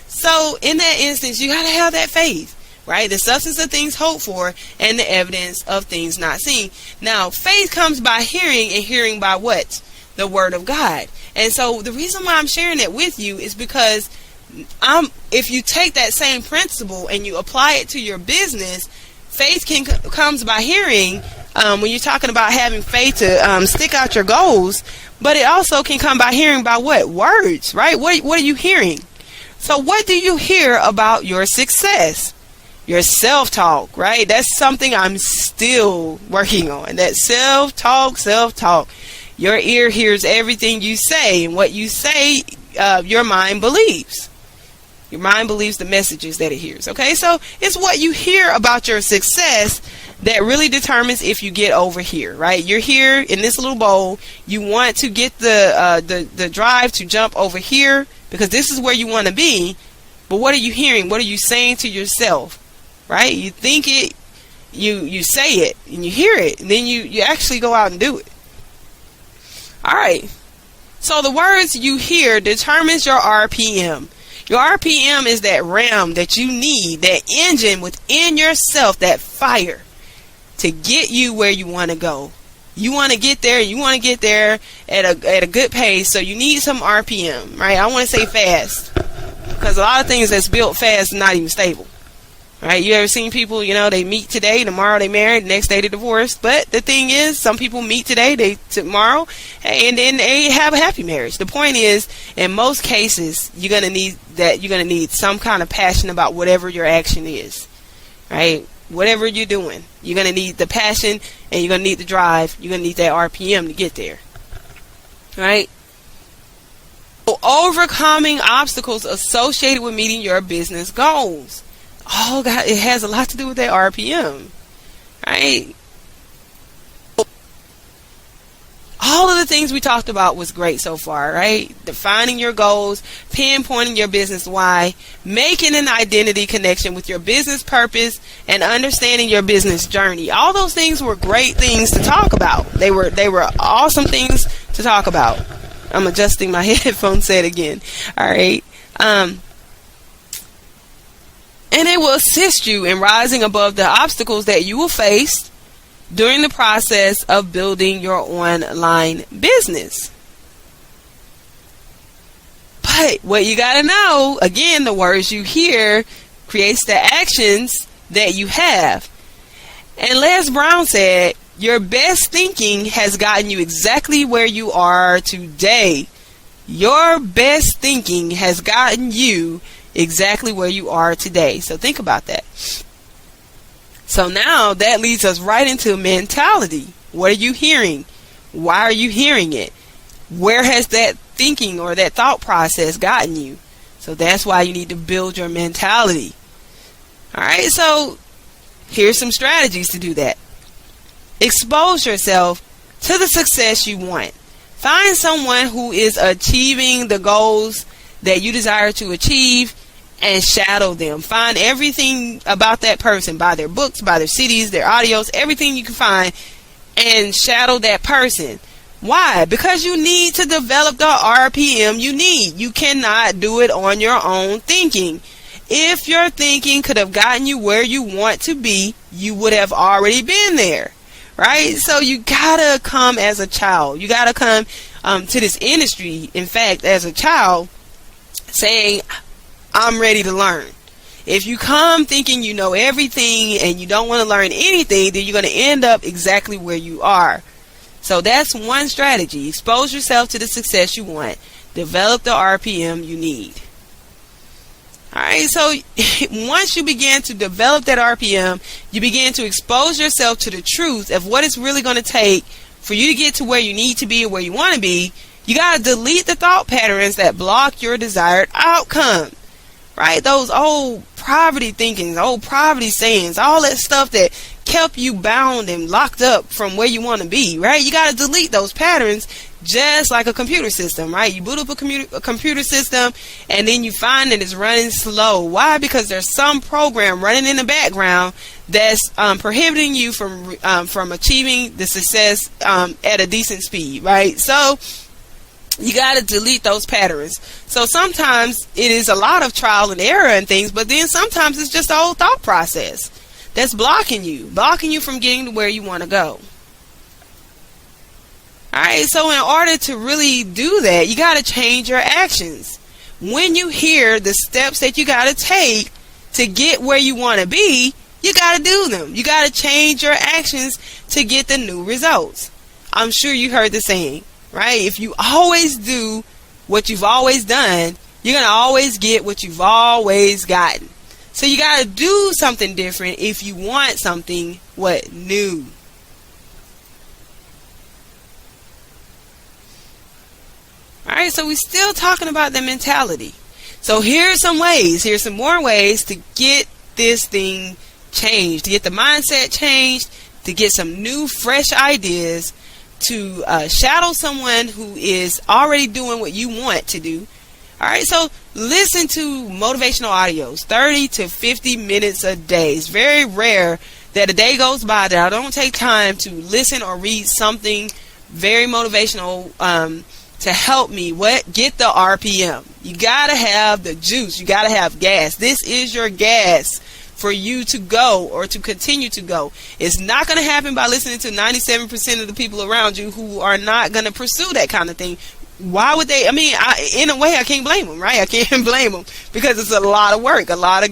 So in that instance, you got to have that faith, right? The substance of things hoped for and the evidence of things not seen. Now, faith comes by hearing, and hearing by what? The Word of God. And so the reason why I'm sharing it with you is because if you take that same principle and you apply it to your business, faith comes by hearing. When you're talking about having faith to stick out your goals, but it also can come by hearing by what? Words, right? What are you hearing? So what do you hear about your success? Your self-talk, right? That's something I'm still working on. That self-talk. Your ear hears everything you say, and what you say, your mind believes. Your mind believes the messages that it hears. Okay, so it's what you hear about your success that really determines if you get over here, right? You're here in this little bowl. You want to get the drive to jump over here because this is where you want to be. But what are you hearing? What are you saying to yourself, right? You think it, you say it, and you hear it, and then you actually go out and do it. All right. So the words you hear determines your RPM. Your RPM is that RAM that you need, that engine within yourself, that fire to get you where you want to go. You want to get there. You want to get there at a good pace. So you need some RPM, right? I want to say fast because a lot of things that's built fast is not even stable, right? You ever seen people, they meet today, tomorrow they married, the next day they divorced. But the thing is, some people meet today, tomorrow, and then they have a happy marriage. The point is, in most cases, you're going to need some kind of passion about whatever your action is, right? Whatever you're doing, you're going to need the passion and you're going to need the drive. You're going to need that RPM to get there. right? So overcoming obstacles associated with meeting your business goals. Oh God, it has a lot to do with that RPM, right? All of the things we talked about was great so far, right? Defining your goals, pinpointing your business why, making an identity connection with your business purpose, and understanding your business journey. All those things were great things to talk about. They were awesome things to talk about. I'm adjusting my headphone set again. All right. And it will assist you in rising above the obstacles that you will face during the process of building your online business. But what you got to know, again, the words you hear creates the actions that you have. And Les Brown said, your best thinking has gotten you exactly where you are today. Your best thinking has gotten you exactly where you are today. So think about that. So now that leads us right into mentality. What are you hearing? Why are you hearing it? Where has that thinking or that thought process gotten you? So that's why you need to build your mentality. All right, so here's some strategies to do that. Expose yourself to the success you want. Find someone who is achieving the goals that you desire to achieve and shadow them. Find everything about that person, buy their books, buy their CDs, their audios, everything you can find, and shadow that person. Why? Because you need to develop the RPM you need. You cannot do it on your own thinking. If your thinking could have gotten you where you want to be, you would have already been there, right? So you gotta come as a child. You gotta come to this industry, in fact, as a child, saying, I'm ready to learn. If you come thinking you know everything and you don't want to learn anything, then you're going to end up exactly where you are. So that's one strategy. Expose yourself to the success you want. Develop the RPM you need. Alright, so once you begin to develop that RPM, you begin to expose yourself to the truth of what it's really going to take for you to get to where you need to be or where you want to be. You got to delete the thought patterns that block your desired outcome. Right? Those old poverty thinkings, old poverty sayings, all that stuff that kept you bound and locked up from where you want to be, right? You got to delete those patterns just like a computer system, right? You boot up a computer system and then you find that it's running slow. Why? Because there's some program running in the background that's prohibiting you from achieving the success at a decent speed, right? So you got to delete those patterns. So sometimes it is a lot of trial and error and things, but then sometimes it's just the whole thought process that's blocking you from getting to where you want to go. Alright, so in order to really do that, you got to change your actions. When you hear the steps that you got to take to get where you want to be, you got to do them. You got to change your actions to get the new results. I'm sure you heard the saying, right? If you always do what you've always done, you're going to always get what you've always gotten. So you got to do something different if you want something, new. Alright, so we're still talking about the mentality. So here's some ways, here's some more ways to get this thing changed, to get the mindset changed, to get some new, fresh ideas, to shadow someone who is already doing what you want to do. Alright, so listen to motivational audios, 30 to 50 minutes a day. It's very rare that a day goes by that I don't take time to listen or read something very motivational to help me get the RPM. You gotta have the juice. You gotta have gas. This is your gas for you to go or to continue to go. It's not going to happen by listening to 97% of the people around you who are not going to pursue that kind of thing. Why would they? I mean, in a way, I can't blame them, right? I can't blame them because it's a lot of work, a lot of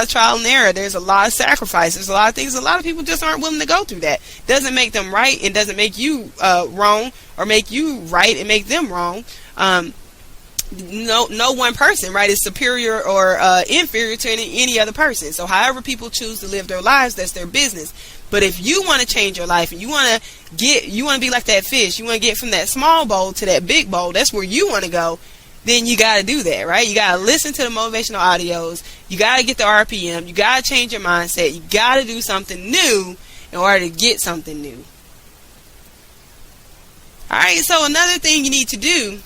trial and error. There's a lot of sacrifice. There's a lot of things. A lot of people just aren't willing to go through that. Doesn't make them right. It doesn't make you wrong or make you right and make them wrong. No one person, right, is superior or inferior to any other person. So however people choose to live their lives, that's their business. But if you want to change your life and you want to be like that fish, you want to get from that small bowl to that big bowl, that's where you want to go, then you got to do that, right? You got to listen to the motivational audios. You got to get the RPM. You got to change your mindset. You got to do something new in order to get something new. All right, so another thing you need to do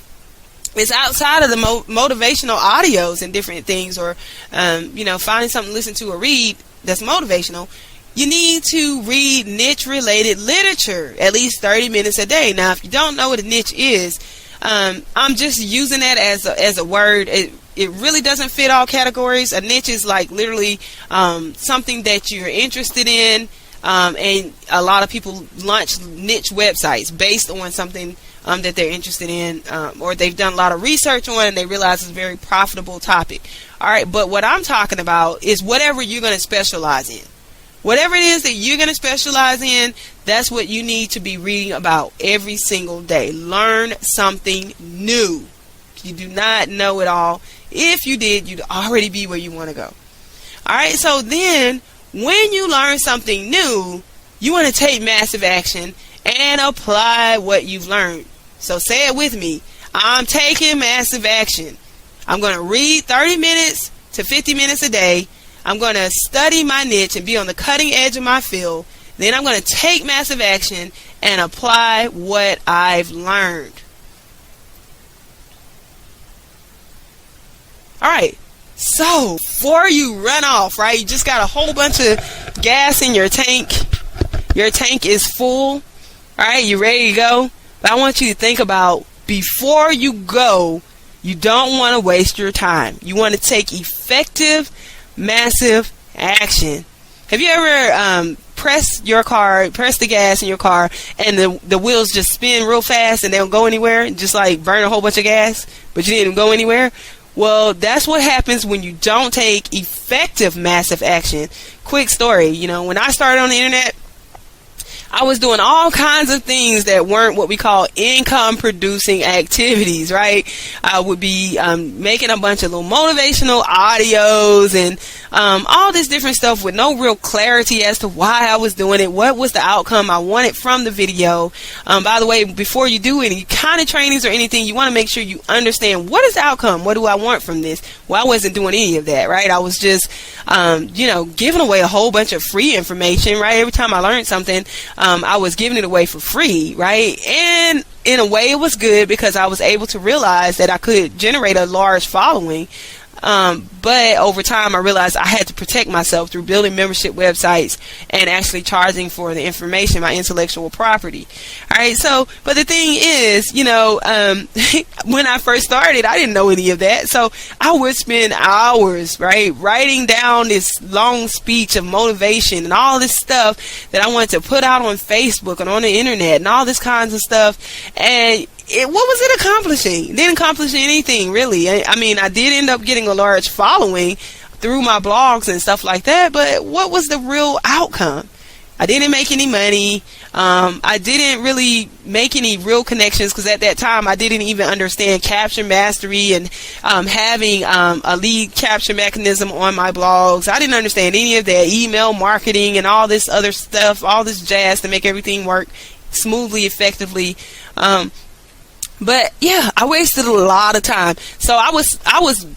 is outside of the motivational audios and different things, or finding something to listen to or read that's motivational, you need to read niche-related literature at least 30 minutes a day. Now, if you don't know what a niche is, I'm just using that as a word. It really doesn't fit all categories. A niche is like literally something that you're interested in, and a lot of people launch niche websites based on something that they're interested in, or they've done a lot of research on and they realize it's a very profitable topic. All right, but what I'm talking about is whatever you're going to specialize in. Whatever it is that you're going to specialize in, that's what you need to be reading about every single day. Learn something new. You do not know it all. If you did, you'd already be where you want to go. All right, so then when you learn something new, you want to take massive action and apply what you've learned. So say it with me. I'm taking massive action. I'm going to read 30 minutes to 50 minutes a day. I'm going to study my niche and be on the cutting edge of my field. Then I'm going to take massive action and apply what I've learned. All right. So before you run off, right, you just got a whole bunch of gas in your tank. Your tank is full. All right, you ready to go? But I want you to think about, before you go, you don't want to waste your time. You want to take effective, massive action. Have you ever press the gas in your car, and the wheels just spin real fast and they don't go anywhere, just like burn a whole bunch of gas, but you didn't go anywhere? Well, that's what happens when you don't take effective, massive action. Quick story, when I started on the internet, I was doing all kinds of things that weren't what we call income producing activities, right? I would be making a bunch of little motivational audios and all this different stuff with no real clarity as to why I was doing it, what was the outcome I wanted from the video. By the way, before you do any kind of trainings or anything, you want to make sure you understand, what is the outcome? What do I want from this? Well, I wasn't doing any of that, right? I was just, giving away a whole bunch of free information, right? Every time I learned something, I was giving it away for free, right? And in a way it was good because I was able to realize that I could generate a large following. But over time I realized I had to protect myself through building membership websites and actually charging for the information, my intellectual property. All right. So, but the thing is, when I first started, I didn't know any of that. So I would spend hours, right, writing down this long speech of motivation and all this stuff that I wanted to put out on Facebook and on the internet and all this kinds of stuff. And what was it accomplishing? It didn't accomplish anything, really. I mean, I did end up getting a large following through my blogs and stuff like that, but what was the real outcome? I didn't make any money. I didn't really make any real connections because at that time I didn't even understand capture mastery and having a lead capture mechanism on my blogs. I didn't understand any of that, email marketing and all this other stuff, all this jazz to make everything work smoothly, effectively. But yeah, I wasted a lot of time. So I was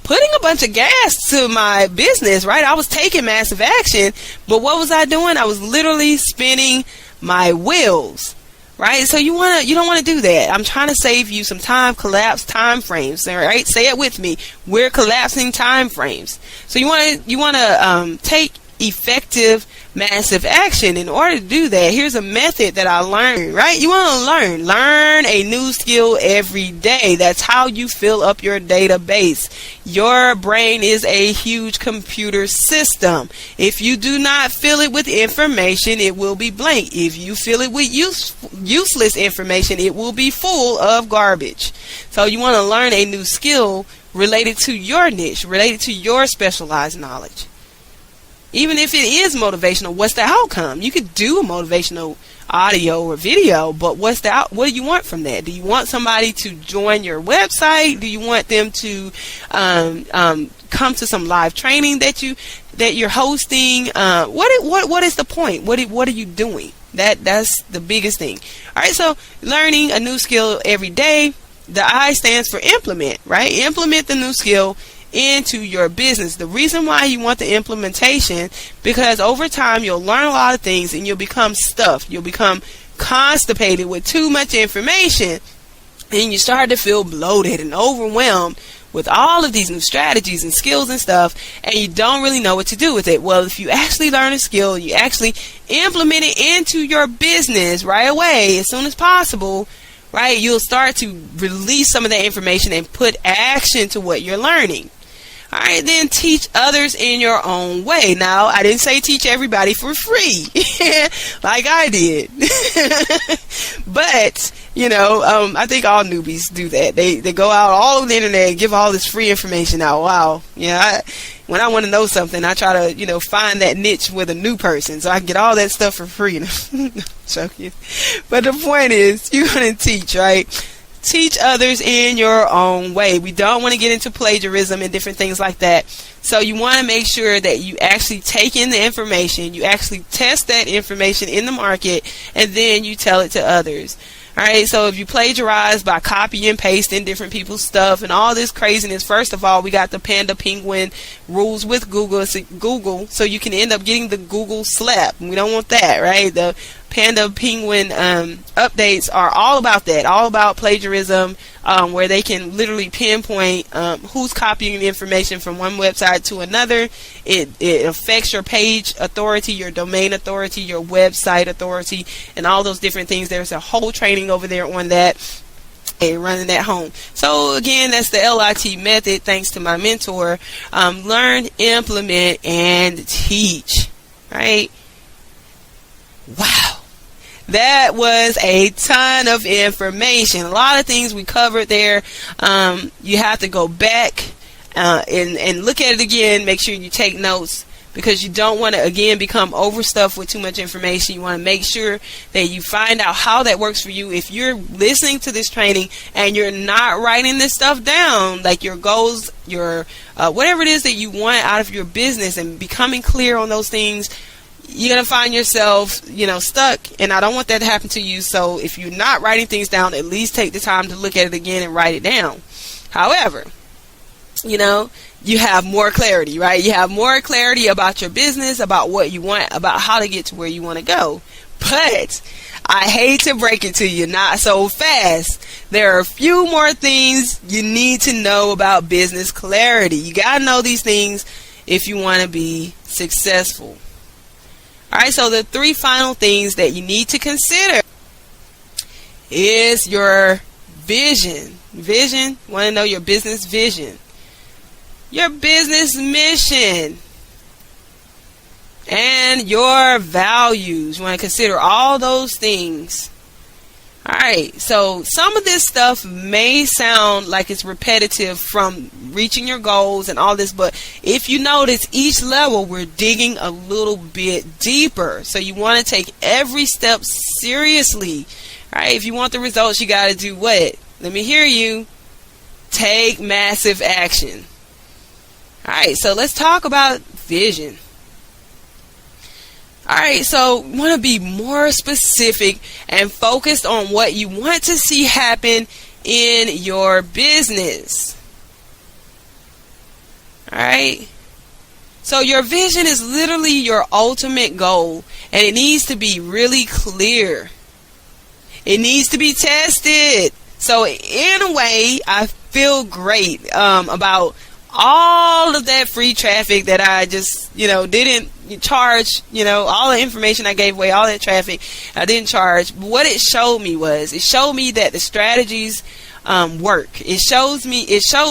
putting a bunch of gas to my business, right? I was taking massive action, but what was I doing? I was literally spinning my wheels, right? So you don't want to do that. I'm trying to save you some time, collapse time frames, all right? Say it with me. We're collapsing time frames. So you want to take effective, massive action. In order to do that, here's a method that I learned, right? You want to learn a new skill every day. That's how you fill up your database. Your brain is a huge computer system. If you do not fill it with information, it will be blank. If you fill it with useless information, it will be full of garbage. So you want to learn a new skill related to your niche, related to your specialized knowledge. Even if it is motivational, what's the outcome? You could do a motivational audio or video, but what do you want from that? Do you want somebody to join your website? Do you want them to come to some live training that that you're hosting? What is the point? What are you doing? That's the biggest thing. All right, so learning a new skill every day. The I stands for implement, right? Implement the new skill into your business. The reason why you want the implementation, because over time you'll learn a lot of things and you'll become stuffed. You'll become constipated with too much information, and you start to feel bloated and overwhelmed with all of these new strategies and skills and stuff, and you don't really know what to do with it. Well, if you actually learn a skill, you actually implement it into your business right away, as soon as possible, right, you'll start to release some of that information and put action to what you're learning. All right, then teach others in your own way. Now, I didn't say teach everybody for free, like I did. But, I think all newbies do that. They go out all over the internet and give all this free information out. Wow. Yeah, when I want to know something, I try to, find that niche with a new person so I can get all that stuff for free. Joking. But the point is, you're going to teach, right? Teach others in your own way. We don't want to get into plagiarism and different things like that. So you want to make sure that you actually take in the information, you actually test that information in the market, and then you tell it to others. Alright, so if you plagiarize by copy and pasting different people's stuff and all this craziness, first of all, we got the Panda Penguin rules with Google, so you can end up getting the Google slap. We don't want that, right? The Panda Penguin updates are all about that, all about plagiarism, where they can literally pinpoint who's copying the information from one website to another. It affects your page authority, your domain authority, your website authority, and all those different things. There's a whole training over there on that and running that home. So again, that's the LIT method, thanks to my mentor. Learn, implement, and teach. Right? Wow. That was a ton of information. A lot of things we covered there. You have to go back and look at it again. Make sure you take notes, because you don't want to, again, become overstuffed with too much information. You want to make sure that you find out how that works for you. If you're listening to this training and you're not writing this stuff down, like your goals, your whatever it is that you want out of your business, and becoming clear on those things, you're going to find yourself, stuck, and I don't want that to happen to you. So if you're not writing things down, at least take the time to look at it again and write it down. However, you have more clarity, right? You have more clarity about your business, about what you want, about how to get to where you want to go. But I hate to break it to you, not so fast. There are a few more things you need to know about business clarity. You got to know these things if you want to be successful. Alright, so the 3 final things that you need to consider is your vision. Vision, want to know your business vision. Your business mission. And your values. You want to consider all those things. Alright, so some of this stuff may sound like it's repetitive from reaching your goals and all this, but if you notice, each level we're digging a little bit deeper. So you want to take every step seriously. Alright, if you want the results, you got to do what? Let me hear you. Take massive action. Alright, so let's talk about vision. Alright, so you want to be more specific and focused on what you want to see happen in your business. Alright, so your vision is literally your ultimate goal, and it needs to be really clear. It needs to be tested. So in a way, I feel great about all of that free traffic that I just, didn't charge, all the information I gave away, all that traffic I didn't charge. But what it showed me that the strategies work. It showed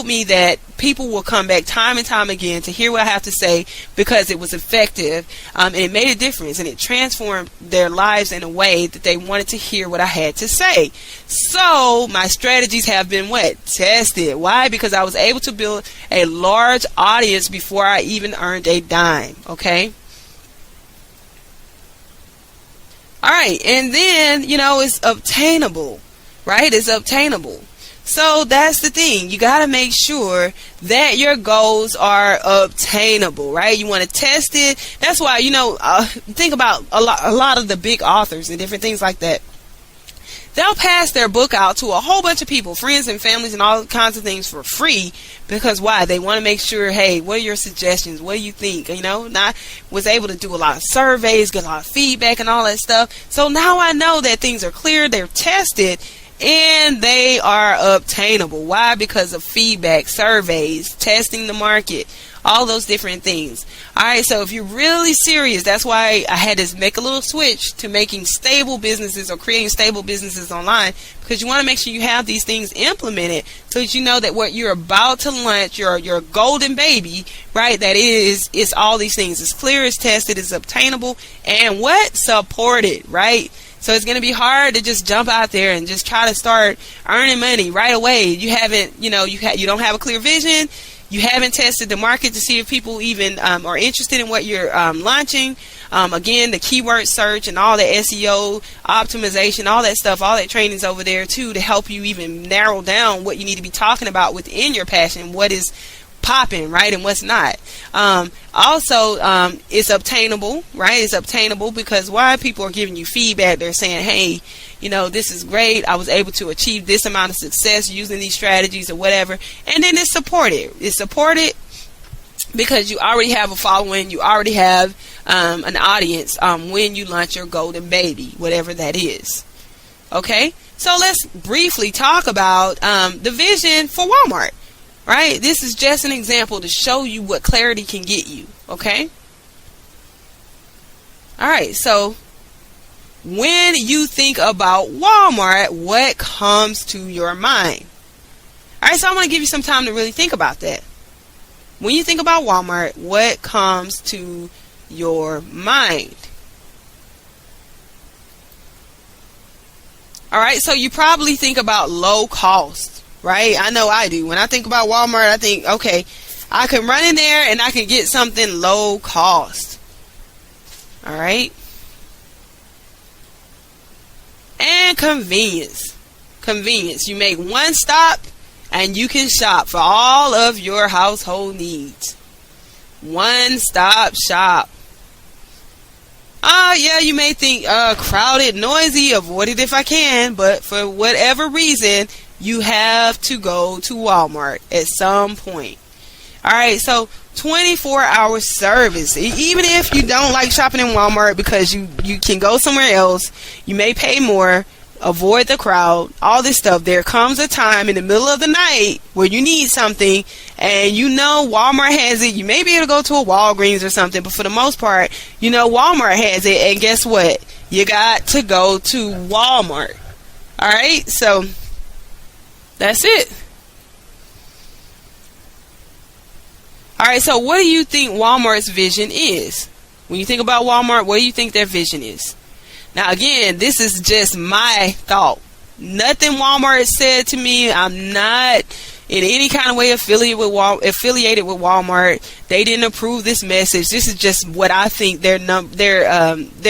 me that people will come back time and time again to hear what I have to say because it was effective, and it made a difference, and it transformed their lives in a way that they wanted to hear what I had to say. So my strategies have been tested. Why? Because I was able to build a large audience before I even earned a dime. Okay. All right, and then it's obtainable, right? It's obtainable. So that's the thing. You got to make sure that your goals are obtainable, right? You want to test it. That's why, think about a lot of the big authors and different things like that. They'll pass their book out to a whole bunch of people, friends and families and all kinds of things for free. Because why? They want to make sure, hey, what are your suggestions? What do you think? And I was able to do a lot of surveys, get a lot of feedback and all that stuff. So now I know that things are clear, they're tested, and they are obtainable. Why? Because of feedback, surveys, testing the market, all those different things. Alright, so if you're really serious, that's why I had to make a little switch to making stable businesses or creating stable businesses online, because you want to make sure you have these things implemented so that you know that what you're about to launch, your golden baby, right, that is all these things. It's clear, it's tested, it's obtainable, and what? Supported, right? So it's going to be hard to just jump out there and just try to start earning money right away. You haven't, you don't have a clear vision. You haven't tested the market to see if people even are interested in what you're launching. Again, the keyword search and all the SEO optimization, all that stuff, all that training's over there too to help you even narrow down what you need to be talking about within your passion, what is popping, right, and what's not. Also, it's obtainable, right? It's obtainable because why? People are giving you feedback. They're saying, hey, this is great. I was able to achieve this amount of success using these strategies or whatever. And then it's supported. It's supported because you already have a following. You already have an audience when you launch your golden baby, whatever that is. Okay? So let's briefly talk about the vision for Walmart. Right? This is just an example to show you what clarity can get you. Okay? Alright, so when you think about Walmart, what comes to your mind? Alright, so I'm going to give you some time to really think about that. When you think about Walmart, what comes to your mind? Alright, so you probably think about low cost. Right? I know I do. When I think about Walmart, I think, okay, I can run in there and I can get something low cost. Alright? And convenience. Convenience. You make one stop and you can shop for all of your household needs. One stop shop. Yeah, you may think crowded, noisy, avoid it if I can, but for whatever reason, you have to go to Walmart at some point. Alright, so 24-hour service. Even if you don't like shopping in Walmart because you can go somewhere else, you may pay more, avoid the crowd, all this stuff. There comes a time in the middle of the night where you need something and Walmart has it. You may be able to go to a Walgreens or something, but for the most part, Walmart has it, and guess what? You got to go to Walmart. Alright, so that's it. Alright, so what do you think Walmart's vision is? When you think about Walmart, what do you think their vision is? Now again, this is just my thought. Nothing Walmart said to me. I'm not in any kind of way affiliated with Walmart. They didn't approve this message. This is just what I think their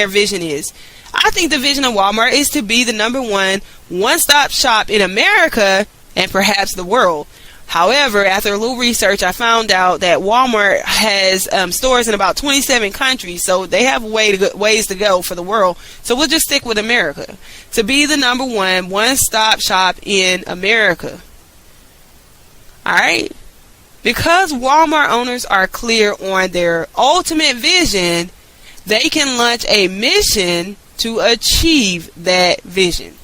vision is. I think the vision of Walmart is to be the number one-stop shop in America and perhaps the world. However, after a little research, I found out that Walmart has stores in about 27 countries, so they have ways to go for the world. So we'll just stick with America. To be the number one-stop shop in America. Alright? Because Walmart owners are clear on their ultimate vision, they can launch a mission to achieve that vision.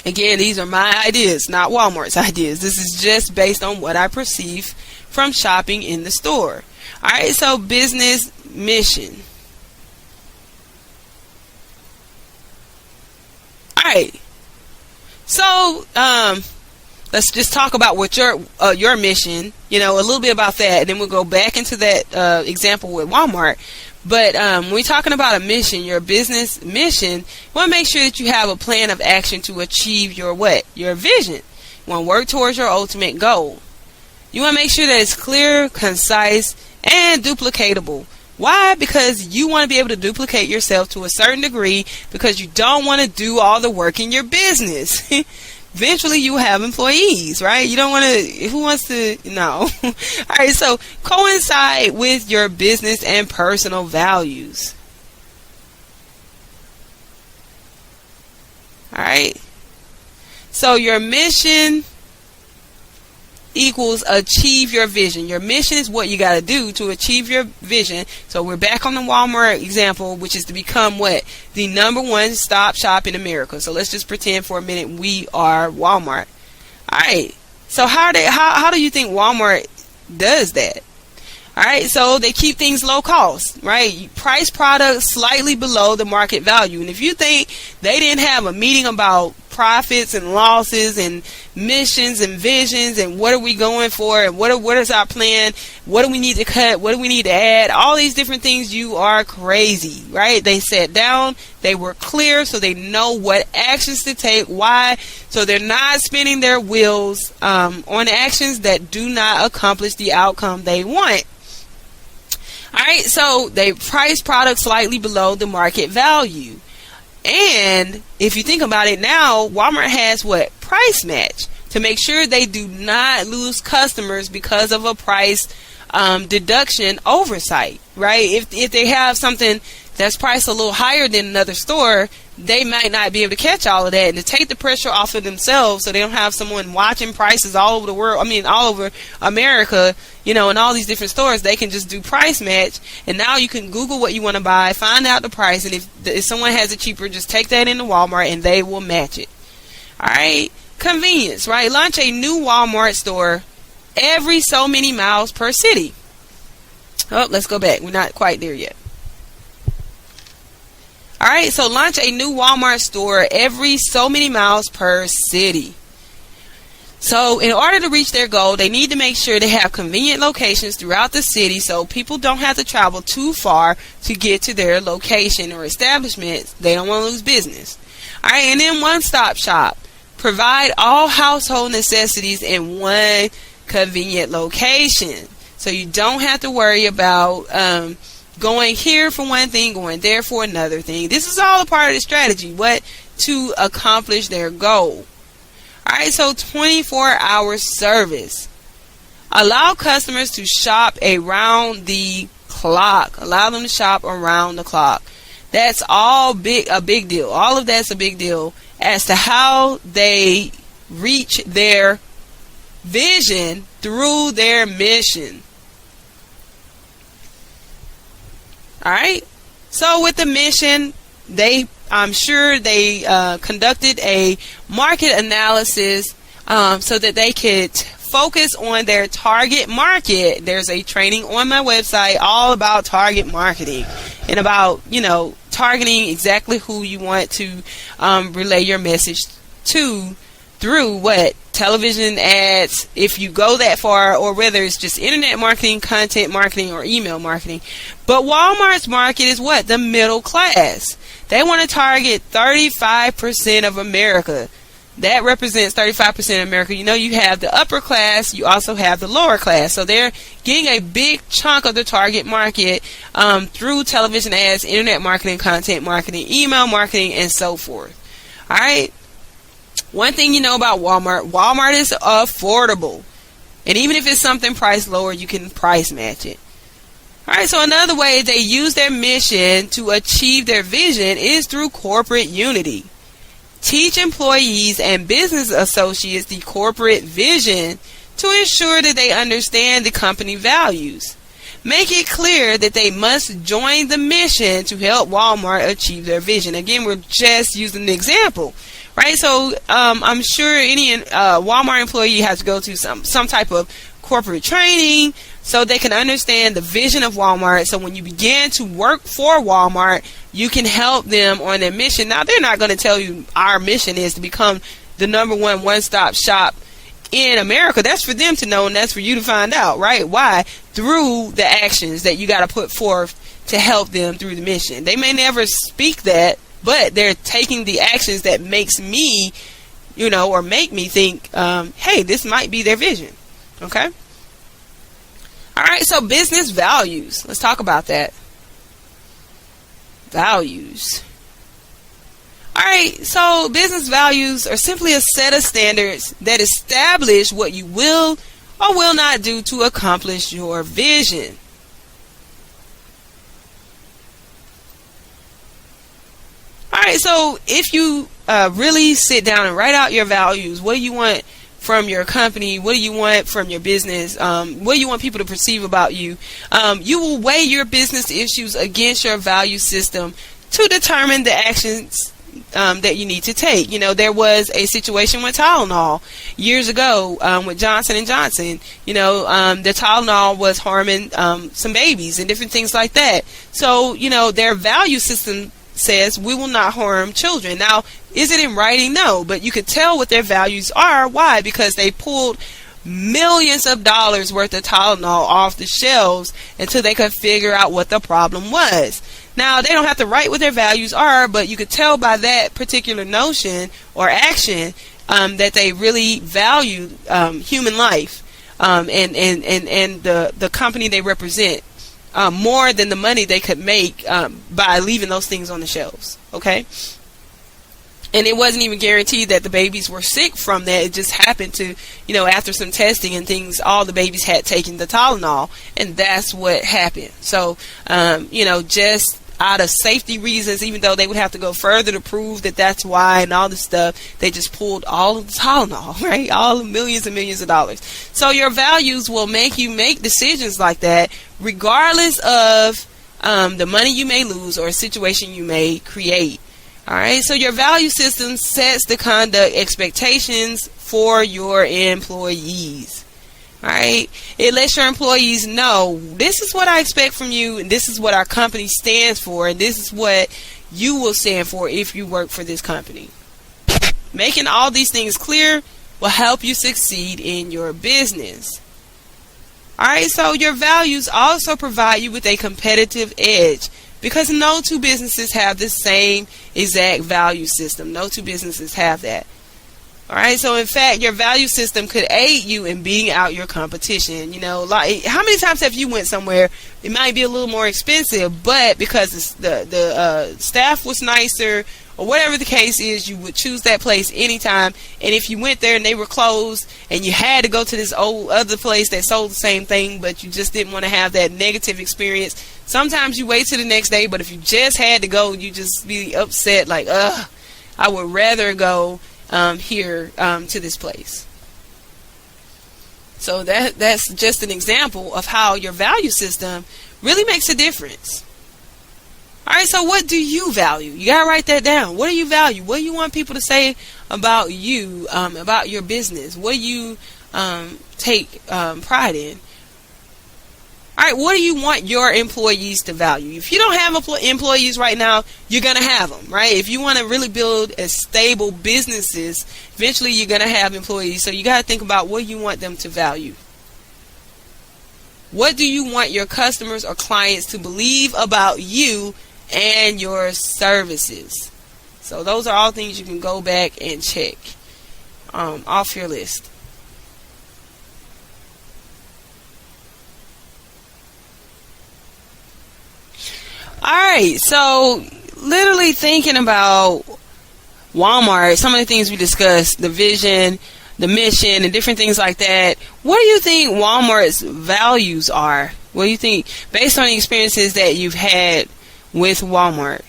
Again, these are my ideas, not Walmart's ideas. This is just based on what I perceive from shopping in the store. Alright, so business mission. Alright. So, let's just talk about what your mission, a little bit about that, and then we'll go back into that example with Walmart. But when we're talking about a mission, your business mission, you want to make sure that you have a plan of action to achieve your what? Your vision. You want to work towards your ultimate goal. You want to make sure that it's clear, concise, and duplicatable. Why? Because you want to be able to duplicate yourself to a certain degree because you don't want to do all the work in your business. eventually you have employees, right? You don't want to, who wants to, no. All right, so coincide with your business and personal values. All right. So your mission equals achieve your vision. Your mission is what you got to do to achieve your vision. So we're back on the Walmart example, which is to become what? The #1 stop shop in America. So let's just pretend for a minute we are Walmart. All right. So how do you think Walmart does that? All right, so they keep things low cost, right? You price products slightly below the market value. And if you think they didn't have a meeting about profits and losses and missions and visions and what are we going for and what is our plan, what do we need to cut, what do we need to add, all these different things, you are crazy, right? They sat down, they were clear, so they know what actions to take, why, so they're not spinning their wheels on actions that do not accomplish the outcome they want. Alright, so they price products slightly below the market value. And if you think about it now, Walmart has what? Price match to make sure they do not lose customers because of a price deduction oversight, right? If they have something that's priced a little higher than another store, they might not be able to catch all of that, and to take the pressure off of themselves so they don't have someone watching prices all over the world, all over America, in all these different stores. They can just do price match, and now you can Google what you want to buy, find out the price, and if someone has it cheaper, just take that into Walmart and they will match it. Alright, convenience, right? Launch a new Walmart store every so many miles per city. Oh, let's go back. We're not quite there yet. Alright, so launch a new Walmart store every so many miles per city. So in order to reach their goal, they need to make sure they have convenient locations throughout the city so people don't have to travel too far to get to their location or establishment. They don't want to lose business. Alright, and then one-stop shop. Provide all household necessities in one convenient location. So you don't have to worry about going here for one thing, going there for another thing. This is all a part of the strategy, to accomplish their goal. Alright, so 24-hour service. Allow customers to shop around the clock. Allow them to shop around the clock. That's all a big deal. All of that's a big deal as to how they reach their vision through their mission. Alright, so with the mission, I'm sure they conducted a market analysis so that they could focus on their target market. There's a training on my website all about target marketing and about, targeting exactly who you want to relay your message to through television ads, if you go that far, or whether it's just internet marketing, content marketing, or email marketing. But Walmart's market is the middle class. They want to target 35% of America. That represents 35% of America. You have the upper class, you also have the lower class. So they're getting a big chunk of the target market through television ads, internet marketing, content marketing, email marketing, and so forth. Alright? One thing you know about Walmart is affordable. And even if it's something priced lower, you can price match it. Alright, so another way they use their mission to achieve their vision is through corporate unity. Teach employees and business associates the corporate vision to ensure that they understand the company values. Make it clear that they must join the mission to help Walmart achieve their vision. Again, we're just using the example. Right, so I'm sure any Walmart employee has to go to some type of corporate training so they can understand the vision of Walmart. So when you begin to work for Walmart, you can help them on their mission. Now, they're not going to tell you our mission is to become the #1 one-stop shop in America. That's for them to know, and that's for you to find out, right? Why? Through the actions that you got to put forth to help them through the mission. They may never speak that, but they're taking the actions that makes me, or make me think, hey, this might be their vision. Okay? Alright, so business values. Let's talk about that. Values. Alright, so business values are simply a set of standards that establish what you will or will not do to accomplish your vision. Alright, so if you really sit down and write out your values, what do you want from your company, what do you want from your business, what do you want people to perceive about you, you will weigh your business issues against your value system to determine the actions that you need to take. You know, there was a situation with Tylenol years ago with Johnson & Johnson. You know, the Tylenol was harming some babies and different things like that. So, you know, their value system says we will not harm children. Now, is it in writing? No, but you could tell what their values are. Why? Because they pulled millions of dollars worth of Tylenol off the shelves until they could figure out what the problem was. Now, they don't have to write what their values are, but you could tell by that particular notion or action that they really value human life and the company they represent more than the money they could make by leaving those things on the shelves. Okay? And it wasn't even guaranteed that the babies were sick from that. It just happened to, you know, after some testing and things, all the babies had taken the Tylenol, and that's what happened. So, you know, just out of safety reasons, even though they would have to go further to prove that that's why and all this stuff, they just pulled all of the Tylenol, right? All the millions and millions of dollars. So your values will make you make decisions like that, regardless of the money you may lose or a situation you may create. Alright, so your value system sets the conduct expectations for your employees. Alright, it lets your employees know this is what I expect from you, and this is what our company stands for, and this is what you will stand for if you work for this company. Making all these things clear will help you succeed in your business. Alright, so your values also provide you with a competitive edge, because no two businesses have the same exact value system. No two businesses have that. Alright, so in fact, your value system could aid you in beating out your competition. You know, like, how many times have you went somewhere, it might be a little more expensive, but because the staff was nicer, or whatever the case is, you would choose that place anytime. And if you went there and they were closed and you had to go to this old other place that sold the same thing, but you just didn't want to have that negative experience, sometimes you wait till the next day. But if you just had to go, you just be upset, like, I would rather go here to this place. So that's just an example of how your value system really makes a difference. Alright, so what do you value? You gotta write that down. What do you value? What do you want people to say about you, about your business? What do you take pride in? Alright, what do you want your employees to value? If you don't have employees right now, you're gonna have them, right? If you want to really build a stable businesses, eventually you're gonna have employees. So you gotta think about what you want them to value. What do you want your customers or clients to believe about you and your services? So those are all things you can go back and check off your list. Alright, so literally thinking about Walmart, some of the things we discussed, the vision, the mission, and different things like that. What do you think Walmart's values are? What do you think, based on the experiences that you've had with Walmart?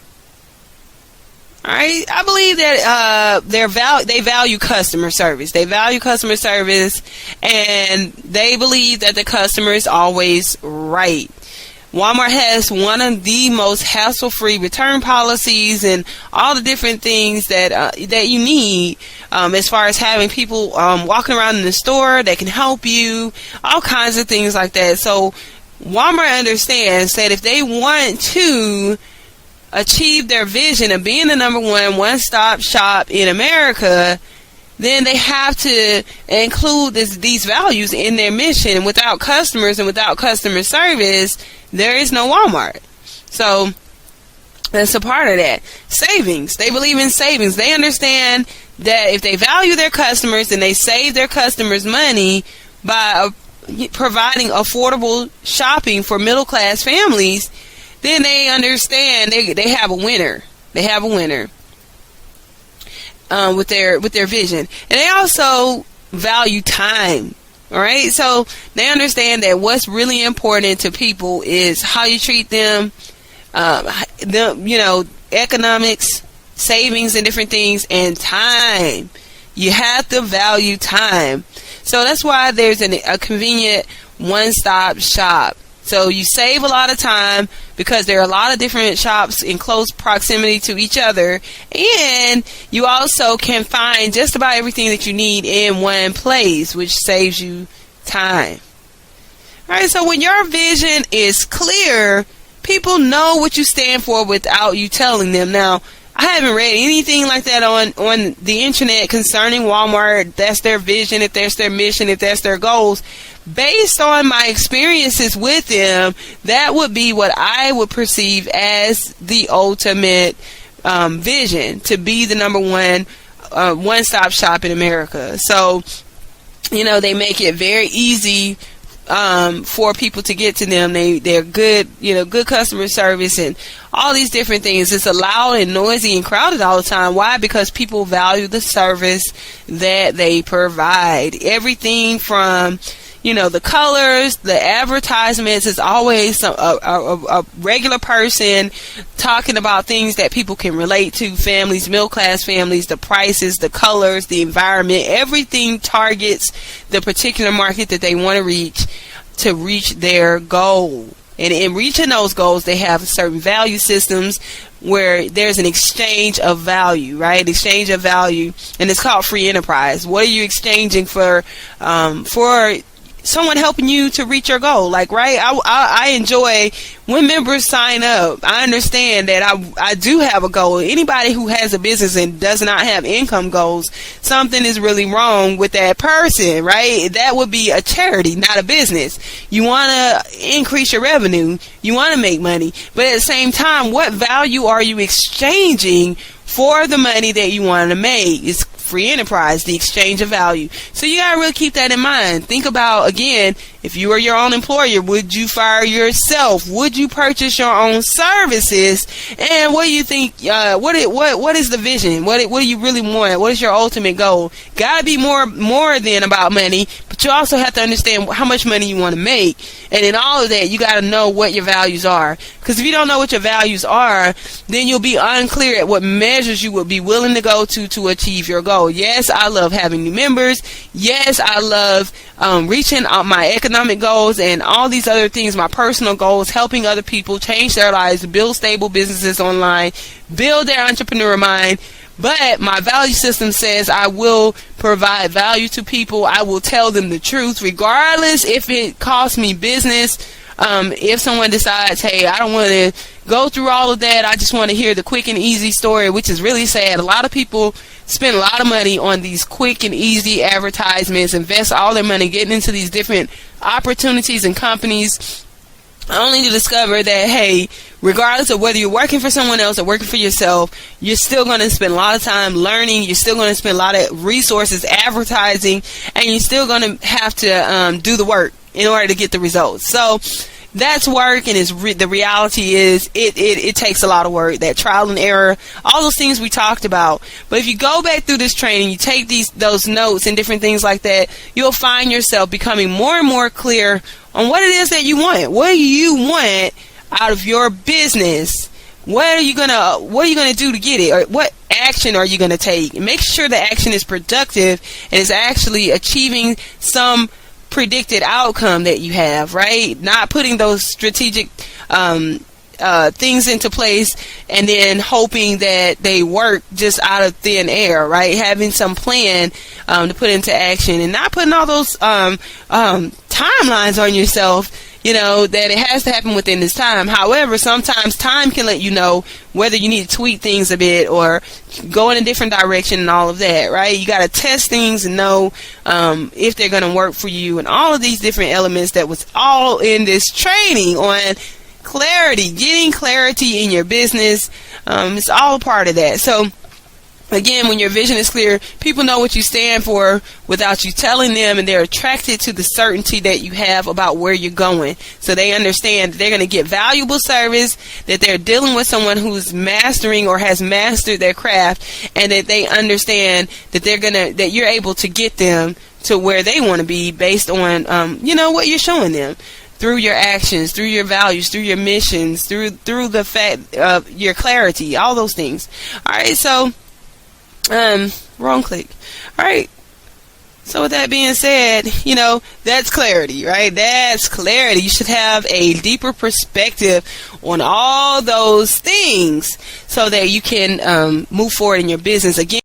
Alright, I believe that they value customer service. They value customer service, and they believe that the customer is always right. Walmart has one of the most hassle-free return policies and all the different things that you need as far as having people walking around in the store that can help you, all kinds of things like that. So Walmart understands that if they want to achieve their vision of being the number one-stop shop in America, then they have to include these values in their mission. Without customers and without customer service, there is no Walmart. So that's a part of that. Savings. They believe in savings. They understand that if they value their customers and they save their customers money by providing affordable shopping for middle-class families, then they understand they have a winner. They have a winner. with their vision. And they also value time. All right, so they understand that what's really important to people is how you treat them, economics, savings, and different things, and time. You have to value time. So that's why there's a convenient one-stop shop. So you save a lot of time because there are a lot of different shops in close proximity to each other, and you also can find just about everything that you need in one place, which saves you time. Alright, so when your vision is clear, people know what you stand for without you telling them. Now, I haven't read anything like that on the internet concerning Walmart. That's their vision, if that's their mission, if that's their goals. Based on my experiences with them, that would be what I would perceive as the ultimate vision, to be the number one-stop shop in America. So, they make it very easy for people to get to them. They're good, good customer service and all these different things. It's loud and noisy and crowded all the time. Why? Because people value the service that they provide. Everything from the colors, the advertisements is always a regular person talking about things that people can relate to, families, middle class families, the prices, the colors, the environment, everything targets the particular market that they want to reach their goal. And in reaching those goals, they have certain value systems where there's an exchange of value, right? Exchange of value, and it's called free enterprise. What are you exchanging for someone helping you to reach your goal? Like, right, I enjoy when members sign up. I understand that I do have a goal. Anybody who has a business and does not have income goals, something is really wrong with that person, right? That would be a charity, not a business. You want to increase your revenue, you want to make money, but at the same time, what value are you exchanging for the money that you want to make? It's free enterprise, the exchange of value. So you gotta really keep that in mind. Think about, again, if you were your own employer, would you fire yourself? Would you purchase your own services? And what do you think? What is the vision? What do you really want? What is your ultimate goal? Gotta be more than about money, but you also have to understand how much money you want to make. And in all of that, you gotta know what your values are. Because if you don't know what your values are, then you'll be unclear at what measures you would be willing to go to achieve your goal. Yes, I love having new members. Yes, I love reaching my economic goals and all these other things, my personal goals, helping other people change their lives, build stable businesses online, build their entrepreneur mind. But my value system says I will provide value to people. I will tell them the truth, regardless if it costs me business. If someone decides, hey, I don't want to go through all of that, I just want to hear the quick and easy story, which is really sad. A lot of people spend a lot of money on these quick and easy advertisements, invest all their money getting into these different opportunities and companies, only to discover that, hey, regardless of whether you're working for someone else or working for yourself, you're still going to spend a lot of time learning, you're still going to spend a lot of resources advertising, and you're still going to have to do the work in order to get the results. So that's work, and the reality is it takes a lot of work, that trial and error, all those things we talked about. But if you go back through this training, you take those notes and different things like that, you'll find yourself becoming more and more clear on what it is that you want. What do you want out of your business? What are you gonna do to get it? Or what action are you gonna take? And make sure the action is productive and is actually achieving some predicted outcome that you have, right? Not putting those strategic things into place and then hoping that they work just out of thin air, right? Having some plan to put into action, and not putting all those timelines on yourself, that it has to happen within this time. However, sometimes time can let you know whether you need to tweak things a bit or go in a different direction and all of that, right? You got to test things and know if they're going to work for you, and all of these different elements that was all in this training on clarity, getting clarity in your business. It's all a part of that. So Again, when your vision is clear, people know what you stand for without you telling them, and they're attracted to the certainty that you have about where you're going. So they understand that they're going to get valuable service, that they're dealing with someone who's mastering or has mastered their craft, and that they understand that that you're able to get them to where they want to be based on what you're showing them. Through your actions, through your values, through your missions, through the fact of your clarity, all those things. All right, so wrong click. All right. So with that being said, that's clarity, right? That's clarity. You should have a deeper perspective on all those things so that you can move forward in your business. Again,